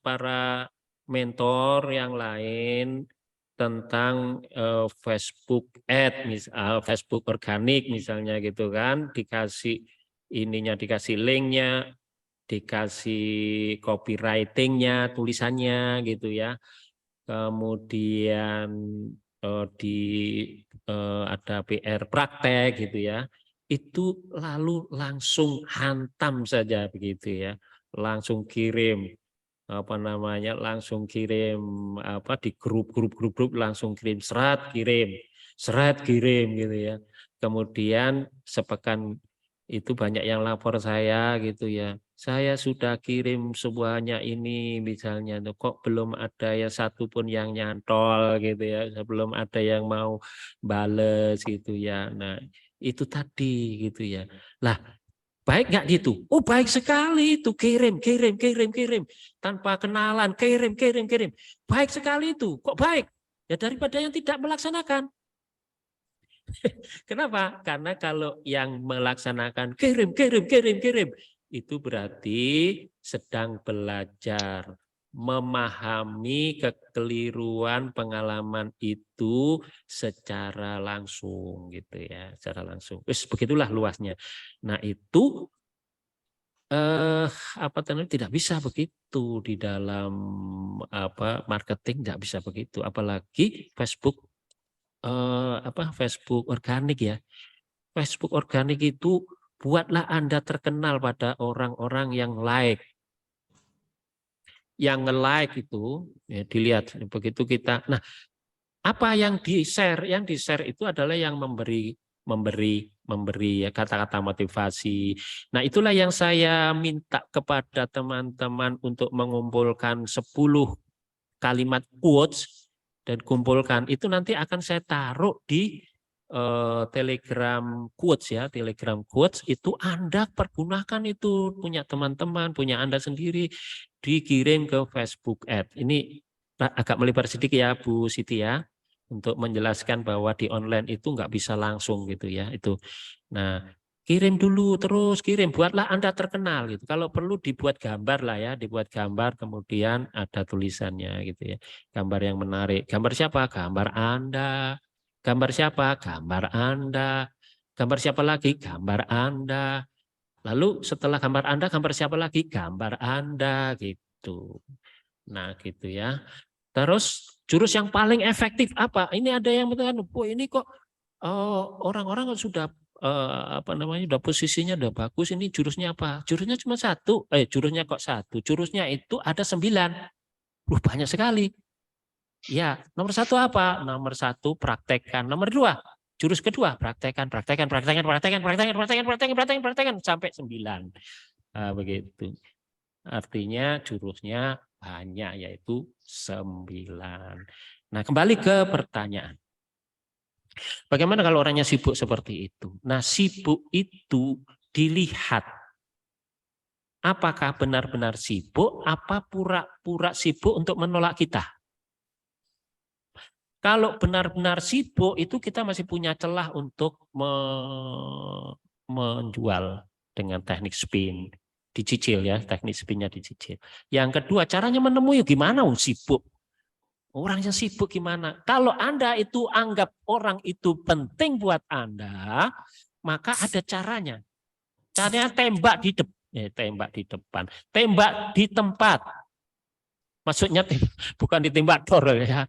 para mentor yang lain tentang Facebook Ad, Facebook organik misalnya gitu kan, dikasih dikasih linknya, dikasih copywritingnya, tulisannya gitu ya. Kemudian ada PR praktek gitu ya. Itu lalu langsung hantam saja begitu ya. Langsung kirim langsung kirim di grup langsung kirim serat kirim gitu ya. Kemudian sepekan itu banyak yang lapor saya gitu ya. Saya sudah kirim semuanya ini misalnya, kok belum ada ya satu pun yang nyantol gitu ya, belum ada yang mau bales gitu ya. Nah itu tadi gitu ya. Lah baik nggak gitu? Oh baik sekali itu, kirim tanpa kenalan, kirim. Baik sekali itu, kok baik? Ya daripada yang tidak melaksanakan. Kenapa? Karena kalau yang melaksanakan kirim, itu berarti sedang belajar memahami kekeliruan pengalaman itu secara langsung gitu ya, secara langsung. Begitulah luasnya. Nah, itu tidak bisa begitu di dalam marketing, tidak bisa begitu, apalagi Facebook Facebook organik ya. Facebook organik itu buatlah Anda terkenal pada orang-orang yang like. Yang nge-like itu ya, dilihat begitu kita. Nah, apa yang di-share? Yang di-share itu adalah yang memberi ya, kata-kata motivasi. Nah, itulah yang saya minta kepada teman-teman untuk mengumpulkan 10 kalimat quotes dan kumpulkan. Itu nanti akan saya taruh di Telegram quotes ya, Telegram quotes itu Anda pergunakan, itu punya teman-teman, punya Anda sendiri, dikirim ke Facebook Ad. Ini agak melebar sedikit ya Bu Siti ya, untuk menjelaskan bahwa di online itu nggak bisa langsung gitu ya itu. Nah kirim dulu, terus kirim, buatlah Anda terkenal gitu. Kalau perlu dibuat gambar lah ya, dibuat gambar kemudian ada tulisannya gitu ya, gambar yang menarik. Gambar siapa? Gambar Anda. Gambar siapa? Gambar Anda. Gambar siapa lagi? Gambar Anda. Lalu setelah gambar Anda, gambar siapa lagi? Gambar Anda gitu. Nah, gitu ya. Terus jurus yang paling efektif apa? Ini ada yang mengatakan, "Oh, ini kok orang-orang sudah udah posisinya udah bagus, ini jurusnya apa?" Jurusnya cuma satu. Jurusnya kok satu? Jurusnya itu ada 9. Banyak sekali. Ya, nomor 1 apa? Nomor 1 praktekkan. Nomor 2, jurus kedua praktekkan sampai 9. Begitu. Artinya jurusnya banyak, yaitu 9. Nah, kembali ke pertanyaan. Bagaimana kalau orangnya sibuk seperti itu? Nah, sibuk itu dilihat. Apakah benar-benar sibuk, apa pura-pura sibuk untuk menolak kita? Kalau benar-benar sibuk itu kita masih punya celah untuk menjual. dengan teknik spin. Dicicil ya, teknik spinnya dicicil. Yang kedua, caranya menemui gimana? Sibuk. Orang yang sibuk gimana? Kalau Anda itu anggap orang itu penting buat Anda, maka ada caranya. Caranya tembak di depan, tembak di tempat. Maksudnya bukan ditembak dor ya.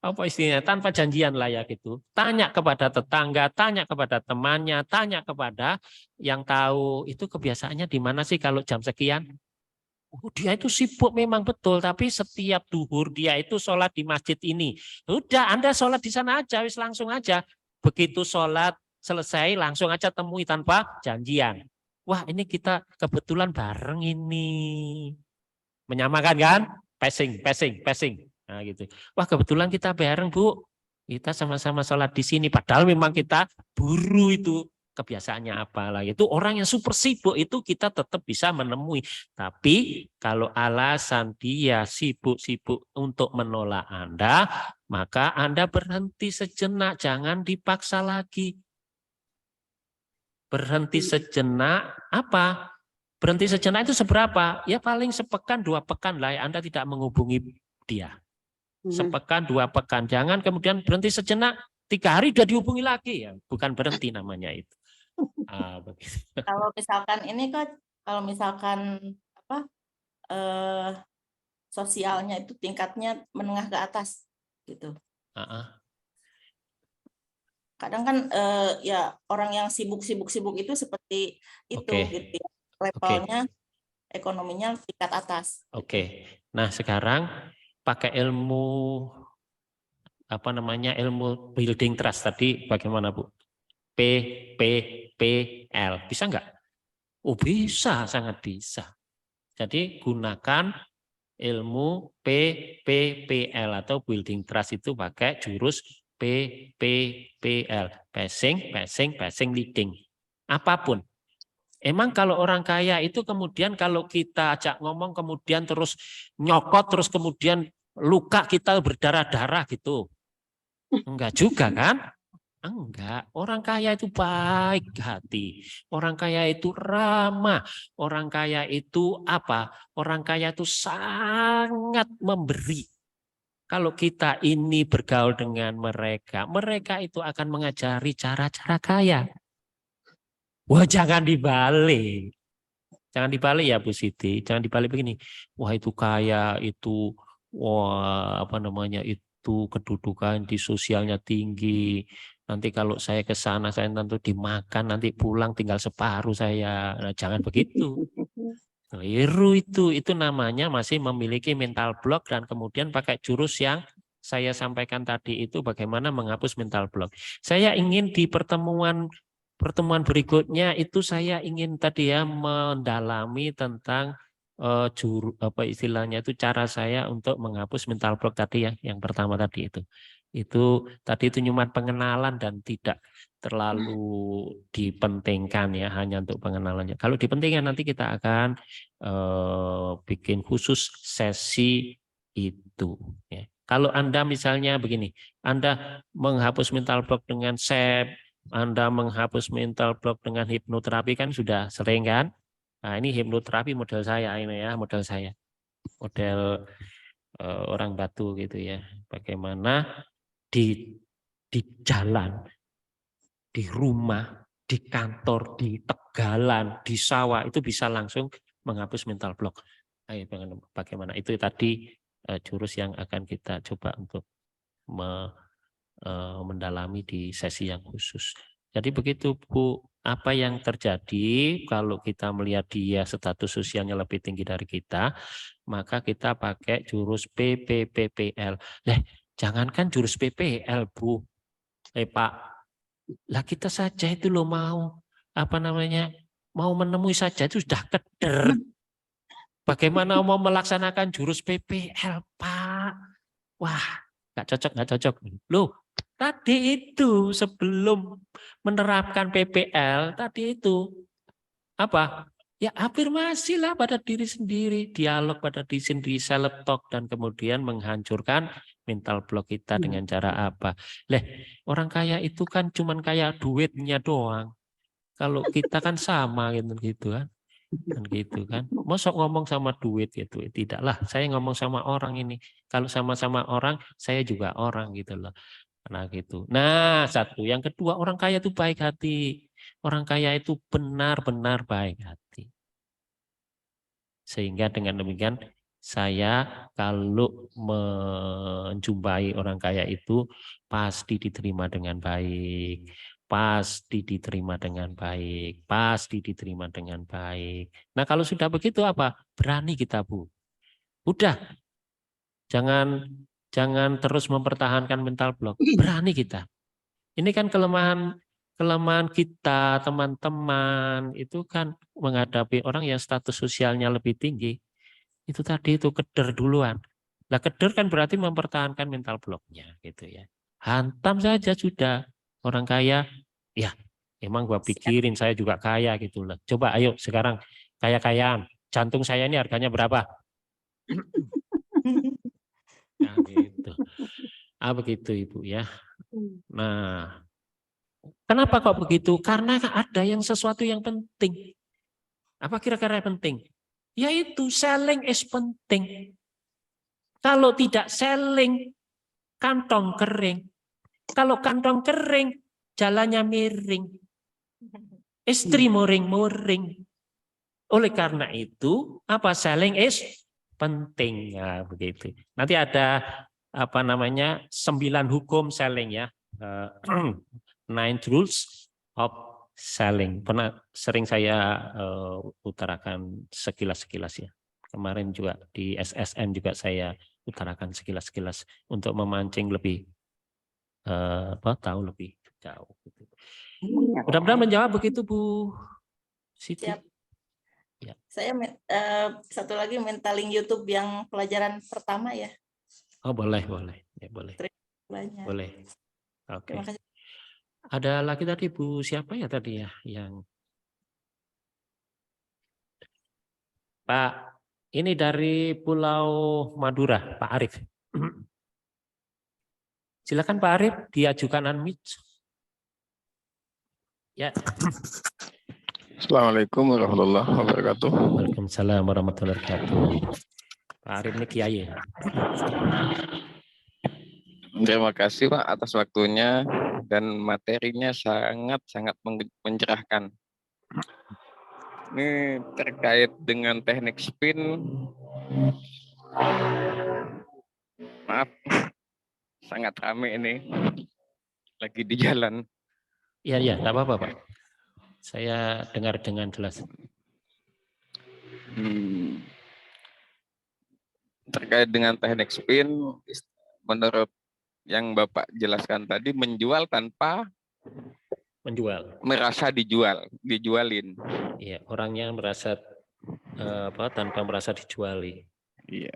Apa istilahnya, tanpa janjian lah ya gitu. Tanya kepada tetangga, tanya kepada temannya, tanya kepada yang tahu itu kebiasaannya di mana sih kalau jam sekian. Dia itu sibuk memang betul, tapi setiap duhur dia itu sholat di masjid ini. Udah, Anda sholat di sana aja, wis langsung aja. Begitu sholat selesai langsung aja temui tanpa janjian. Wah, ini kita kebetulan bareng ini. Menyamakan kan? Passing. Nah, gitu. Wah, kebetulan kita bareng, Bu. Kita sama-sama sholat di sini. Padahal memang kita buru itu. Kebiasaannya apa lah. Itu orang yang super sibuk itu kita tetap bisa menemui. Tapi kalau alasan dia sibuk-sibuk untuk menolak Anda, maka Anda berhenti sejenak. Jangan dipaksa lagi. Berhenti sejenak apa? Berhenti sejenak itu seberapa? Ya paling sepekan 2 pekan lah Anda tidak menghubungi dia. Sepekan 2 pekan. Jangan kemudian berhenti sejenak 3 hari sudah dihubungi lagi ya. Bukan berhenti namanya itu. Kalau misalkan ini kan, kalau misalkan apa sosialnya itu tingkatnya menengah ke atas gitu. Kadang kan ya orang yang sibuk itu seperti itu gitu ya. Levelnya ekonominya tingkat atas. Oke. Nah, sekarang pakai ilmu ilmu building trust tadi bagaimana, Bu? PPPL. Bisa enggak? Oh, bisa, sangat bisa. Jadi gunakan ilmu PPPL atau building trust itu pakai jurus PPPL. Passing, leading. Apapun. Emang kalau orang kaya itu kemudian kalau kita ajak ngomong kemudian terus nyokot terus kemudian luka kita berdarah-darah gitu. Enggak juga kan? Enggak. Orang kaya itu baik hati. Orang kaya itu ramah. Orang kaya itu apa? Orang kaya itu sangat memberi. Kalau kita ini bergaul dengan mereka, mereka itu akan mengajari cara-cara kaya. Wah, jangan dibalik. Jangan dibalik ya Bu Siti. Jangan dibalik begini. Wah, itu kaya, itu itu kedudukan di sosialnya tinggi. Nanti kalau saya ke sana saya tentu dimakan, nanti pulang tinggal separuh saya. Nah, jangan begitu. Keliru itu namanya masih memiliki mental block dan kemudian pakai jurus yang saya sampaikan tadi itu bagaimana menghapus mental block. Saya ingin di pertemuan berikutnya itu saya ingin tadi ya mendalami tentang istilahnya itu cara saya untuk menghapus mental block tadi ya, yang pertama tadi itu. Itu tadi itu cuma pengenalan dan tidak terlalu dipentingkan ya, hanya untuk pengenalannya. Kalau dipentingkan nanti kita akan bikin khusus sesi itu ya. Kalau Anda misalnya begini, Anda menghapus mental block dengan SEP, Anda menghapus mental block dengan hipnoterapi kan sudah sering kan? Nah, ini hipnoterapi model saya ini ya, model saya. Model orang Batu gitu ya. Bagaimana di jalan, di rumah, di kantor, di tegalan, di sawah itu bisa langsung menghapus mental block. Ayo, bagaimana? Itu tadi jurus yang akan kita coba untuk mendalami di sesi yang khusus. Jadi begitu Bu, apa yang terjadi kalau kita melihat dia status sosialnya lebih tinggi dari kita, maka kita pakai jurus PPPPL. Jangankan jurus PPL Bu, Pak, lah kita saja itu loh mau mau menemui saja itu sudah keder. Bagaimana mau melaksanakan jurus PPL Pak? Wah, nggak cocok. Loh, tadi itu sebelum menerapkan PPL tadi itu apa? Ya afirmasi lah pada diri sendiri, dialog pada diri sendiri, self talk dan kemudian menghancurkan mental block kita dengan cara apa? Orang kaya itu kan cuman kayak duitnya doang. Kalau kita kan sama gitu kan. Kan gitu kan. Mosok ngomong sama duit gitu. Tidaklah, saya ngomong sama orang ini. Kalau sama-sama orang, saya juga orang gitu loh. Nah gitu. Nah, satu. Yang kedua, orang kaya itu baik hati. Orang kaya itu benar-benar baik hati. Sehingga dengan demikian saya kalau menjumpai orang kaya itu pasti diterima dengan baik, pasti diterima dengan baik, pasti diterima dengan baik. Nah kalau sudah begitu apa? Berani kita, Bu. Udah, jangan jangan terus mempertahankan mental block. Berani kita. Ini kan kelemahan kita, teman-teman, itu kan menghadapi orang yang status sosialnya lebih tinggi. Itu tadi itu keder duluan. Lah keder kan berarti mempertahankan mental blocknya gitu ya. Hantam saja sudah. Orang kaya, ya emang gua Siap. pikirin saya juga kaya gitu loh. Coba ayo sekarang kaya-kayaan. Jantung saya ini harganya berapa? Nah gitu. Ah begitu Ibu ya. Nah, kenapa kok begitu? Karena ada yang sesuatu yang penting. Apa kira-kira yang penting? Yaitu selling is penting. Kalau tidak selling, kantong kering. Kalau kantong kering, jalannya miring. Istri muring-muring. Oleh karena itu, apa selling is penting ya begitu. Nanti ada apa namanya 9 hukum selling ya. 9 rules of selling. Pernah sering saya utarakan sekilas-sekilas ya. Kemarin juga di SSN juga saya utarakan sekilas-sekilas untuk memancing lebih tahu lebih jauh. Gitu. Mudah-mudahan menjawab begitu Bu Siti. Siap. Ya. Saya satu lagi mentaling YouTube yang pelajaran pertama ya. Oh boleh, ya boleh. Banyak. Boleh. Oke. Terima kasih. Ada lagi tadi Bu siapa ya tadi ya yang Pak ini dari Pulau Madura, Pak Arif. Silakan Pak Arif diajukan unmute. Ya. Assalamualaikum warahmatullahi wabarakatuh. Waalaikumsalam warahmatullahi wabarakatuh. Pak Arif ini kiai ya. Terima kasih Pak atas waktunya dan materinya sangat mencerahkan. Ini terkait dengan teknik spin. Maaf, sangat ramai ini. Lagi di jalan. Iya, tak apa-apa Pak. Saya dengar dengan jelas. Terkait dengan teknik spin, menurut yang Bapak jelaskan tadi, menjual tanpa merasa dijualin. Iya, orangnya merasa tanpa merasa dijuali. Iya.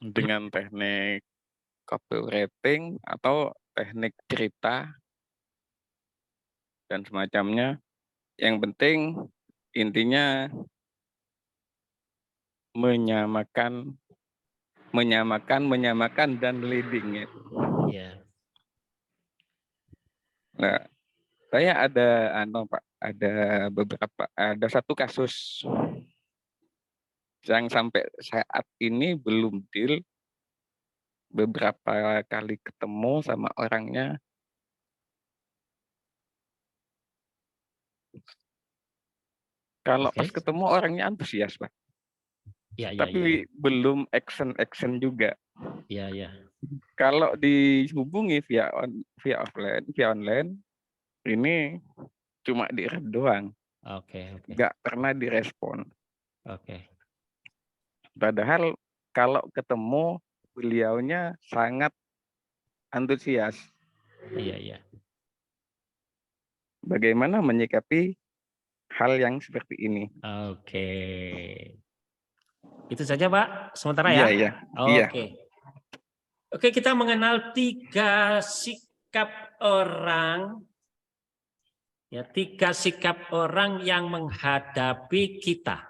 Dengan teknik copywriting atau teknik cerita dan semacamnya. Yang penting intinya menyamakan dan leading. Ya. Nah, saya ada satu kasus yang sampai saat ini belum deal. Beberapa kali ketemu sama orangnya. Kalau pas ketemu orangnya antusias, Pak. Ya, tapi belum action juga. Ya. Kalau dihubungi via online, ini cuma di-read doang. Oke. Nggak pernah direspon. Oke. Padahal kalau ketemu beliaunya sangat antusias. Iya. Bagaimana menyikapi hal yang seperti ini? Oke. Itu saja Pak, sementara ya? Iya. Oke, kita mengenal 3 sikap orang. Ya, 3 sikap orang yang menghadapi kita.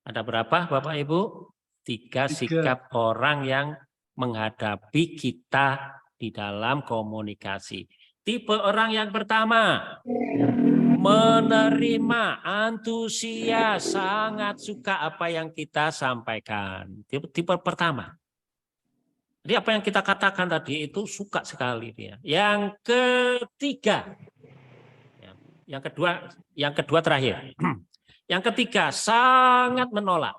Ada berapa Bapak Ibu? 3 sikap orang yang menghadapi kita di dalam komunikasi. Tipe orang yang pertama, menerima, antusias, sangat suka apa yang kita sampaikan. Tipe pertama. Jadi apa yang kita katakan tadi itu suka sekali dia. Yang ketiga, yang kedua terakhir. Yang ketiga, sangat menolak.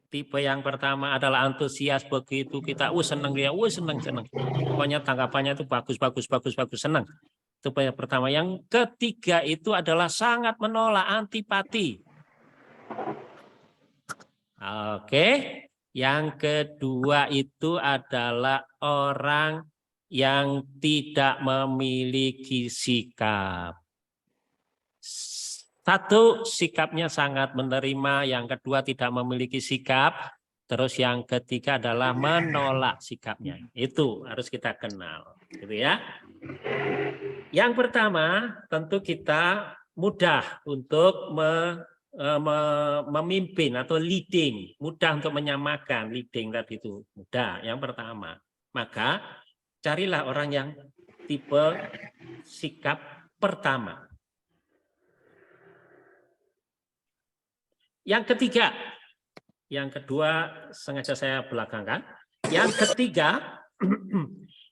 Tipe yang pertama adalah antusias, begitu kita senang dia, senang. Pokoknya tanggapannya itu bagus, senang. Itu yang pertama. Yang ketiga itu adalah sangat menolak, antipati. Oke. Yang kedua itu adalah orang yang tidak memiliki sikap. Satu, sikapnya sangat menerima. Yang kedua, tidak memiliki sikap. Terus yang ketiga adalah menolak sikapnya. Itu harus kita kenal. Gitu ya. Yang pertama, tentu kita mudah untuk memimpin atau leading. Mudah untuk menyamakan leading tadi itu. Mudah, yang pertama. Maka carilah orang yang tipe sikap pertama. Yang ketiga, yang kedua sengaja saya belakangkan.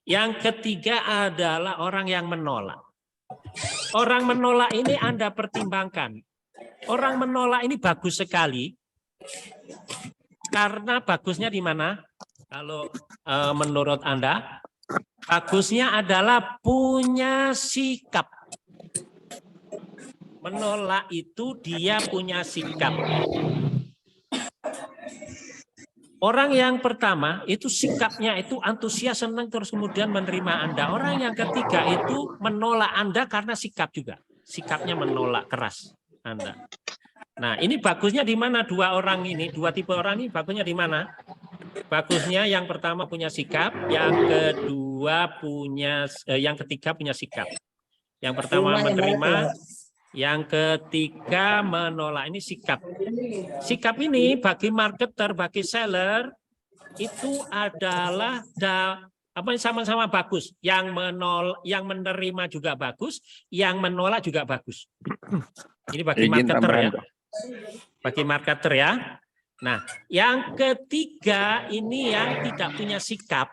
Yang ketiga adalah orang yang menolak. Orang menolak ini Anda pertimbangkan. Orang menolak ini bagus sekali. Karena bagusnya di mana? Kalau menurut Anda, bagusnya adalah punya sikap. Menolak itu dia punya sikap. Orang yang pertama itu sikapnya itu antusias, senang, terus kemudian menerima Anda. Orang yang ketiga itu menolak Anda karena sikap juga. Sikapnya menolak keras Anda. Nah, ini bagusnya di mana dua orang ini, dua tipe orang ini bagusnya di mana? Bagusnya yang pertama punya sikap, yang ketiga punya sikap. Yang pertama menerima, yang ketiga menolak. Ini sikap. Sikap ini bagi marketer, bagi seller itu adalah sama-sama bagus. Yang menerima juga bagus, yang menolak juga bagus. Ini bagi marketer ya. Bagi marketer ya. Nah, yang ketiga ini yang tidak punya sikap.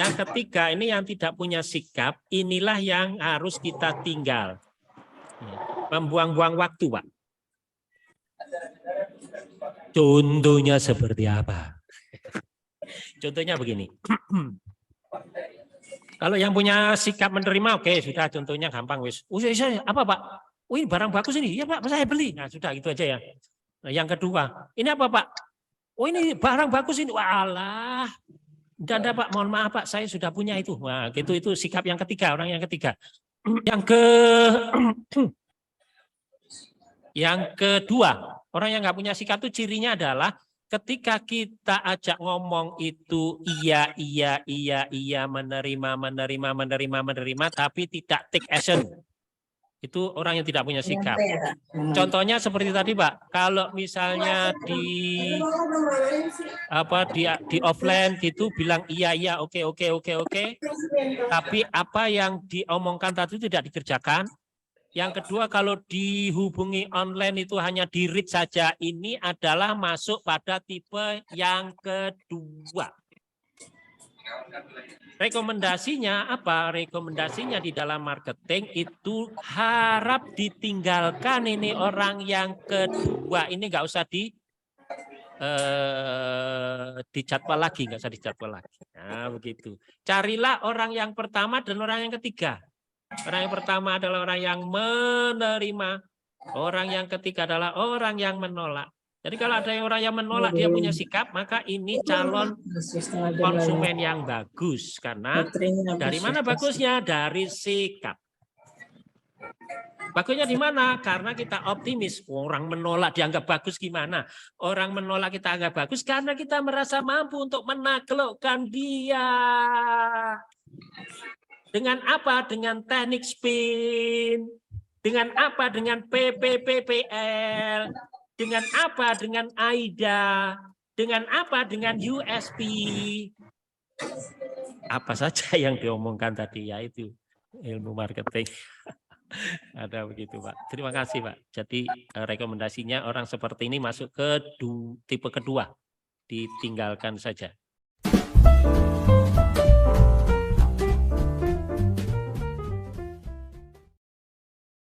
Yang ketiga ini yang tidak punya sikap, inilah yang harus kita tinggal. Membuang-buang waktu, Pak. Contohnya seperti apa? Contohnya begini. Kalau yang punya sikap menerima, oke, sudah contohnya gampang, wis. Apa, Pak? Wih, barang bagus ini. Ya, Pak, saya beli. Nah, sudah gitu aja ya. Nah, yang kedua, ini apa, Pak? Oh, ini barang bagus ini. Walah. Tidak, Pak, mohon maaf, Pak, saya sudah punya itu. Nah, itu sikap yang ketiga, orang yang ketiga. Yang kedua, orang yang nggak punya sikap itu cirinya adalah ketika kita ajak ngomong itu iya, menerima, tapi tidak take action. Itu orang yang tidak punya sikap. Contohnya seperti tadi, Pak. Kalau misalnya di offline gitu bilang iya, oke. Tapi apa yang diomongkan tadi tidak dikerjakan. Yang kedua, kalau dihubungi online itu hanya di-read saja, ini adalah masuk pada tipe yang kedua. Rekomendasinya apa? Rekomendasinya di dalam marketing itu harap ditinggalkan ini orang yang kedua. Ini nggak usah dijadwal lagi, nggak usah dijadwal lagi. Nah, begitu. Carilah orang yang pertama dan orang yang ketiga. Orang yang pertama adalah orang yang menerima. Orang yang ketiga adalah orang yang menolak. Jadi kalau ada orang yang menolak, dia punya sikap, maka ini calon konsumen yang bagus. Karena dari mana bagusnya? Dari sikap. Bagusnya di mana? Karena kita optimis. Orang menolak dianggap bagus gimana? Orang menolak kita anggap bagus karena kita merasa mampu untuk menaklukkan dia. Dengan apa? Dengan teknik spin. Dengan apa? Dengan PPPPL. Dengan apa? Dengan AIDA. Dengan apa? Dengan USP. apa saja yang diomongkan tadi, yaitu ilmu marketing. Ada begitu, Pak. Terima kasih, Pak. Jadi rekomendasinya orang seperti ini masuk ke tipe kedua, ditinggalkan saja.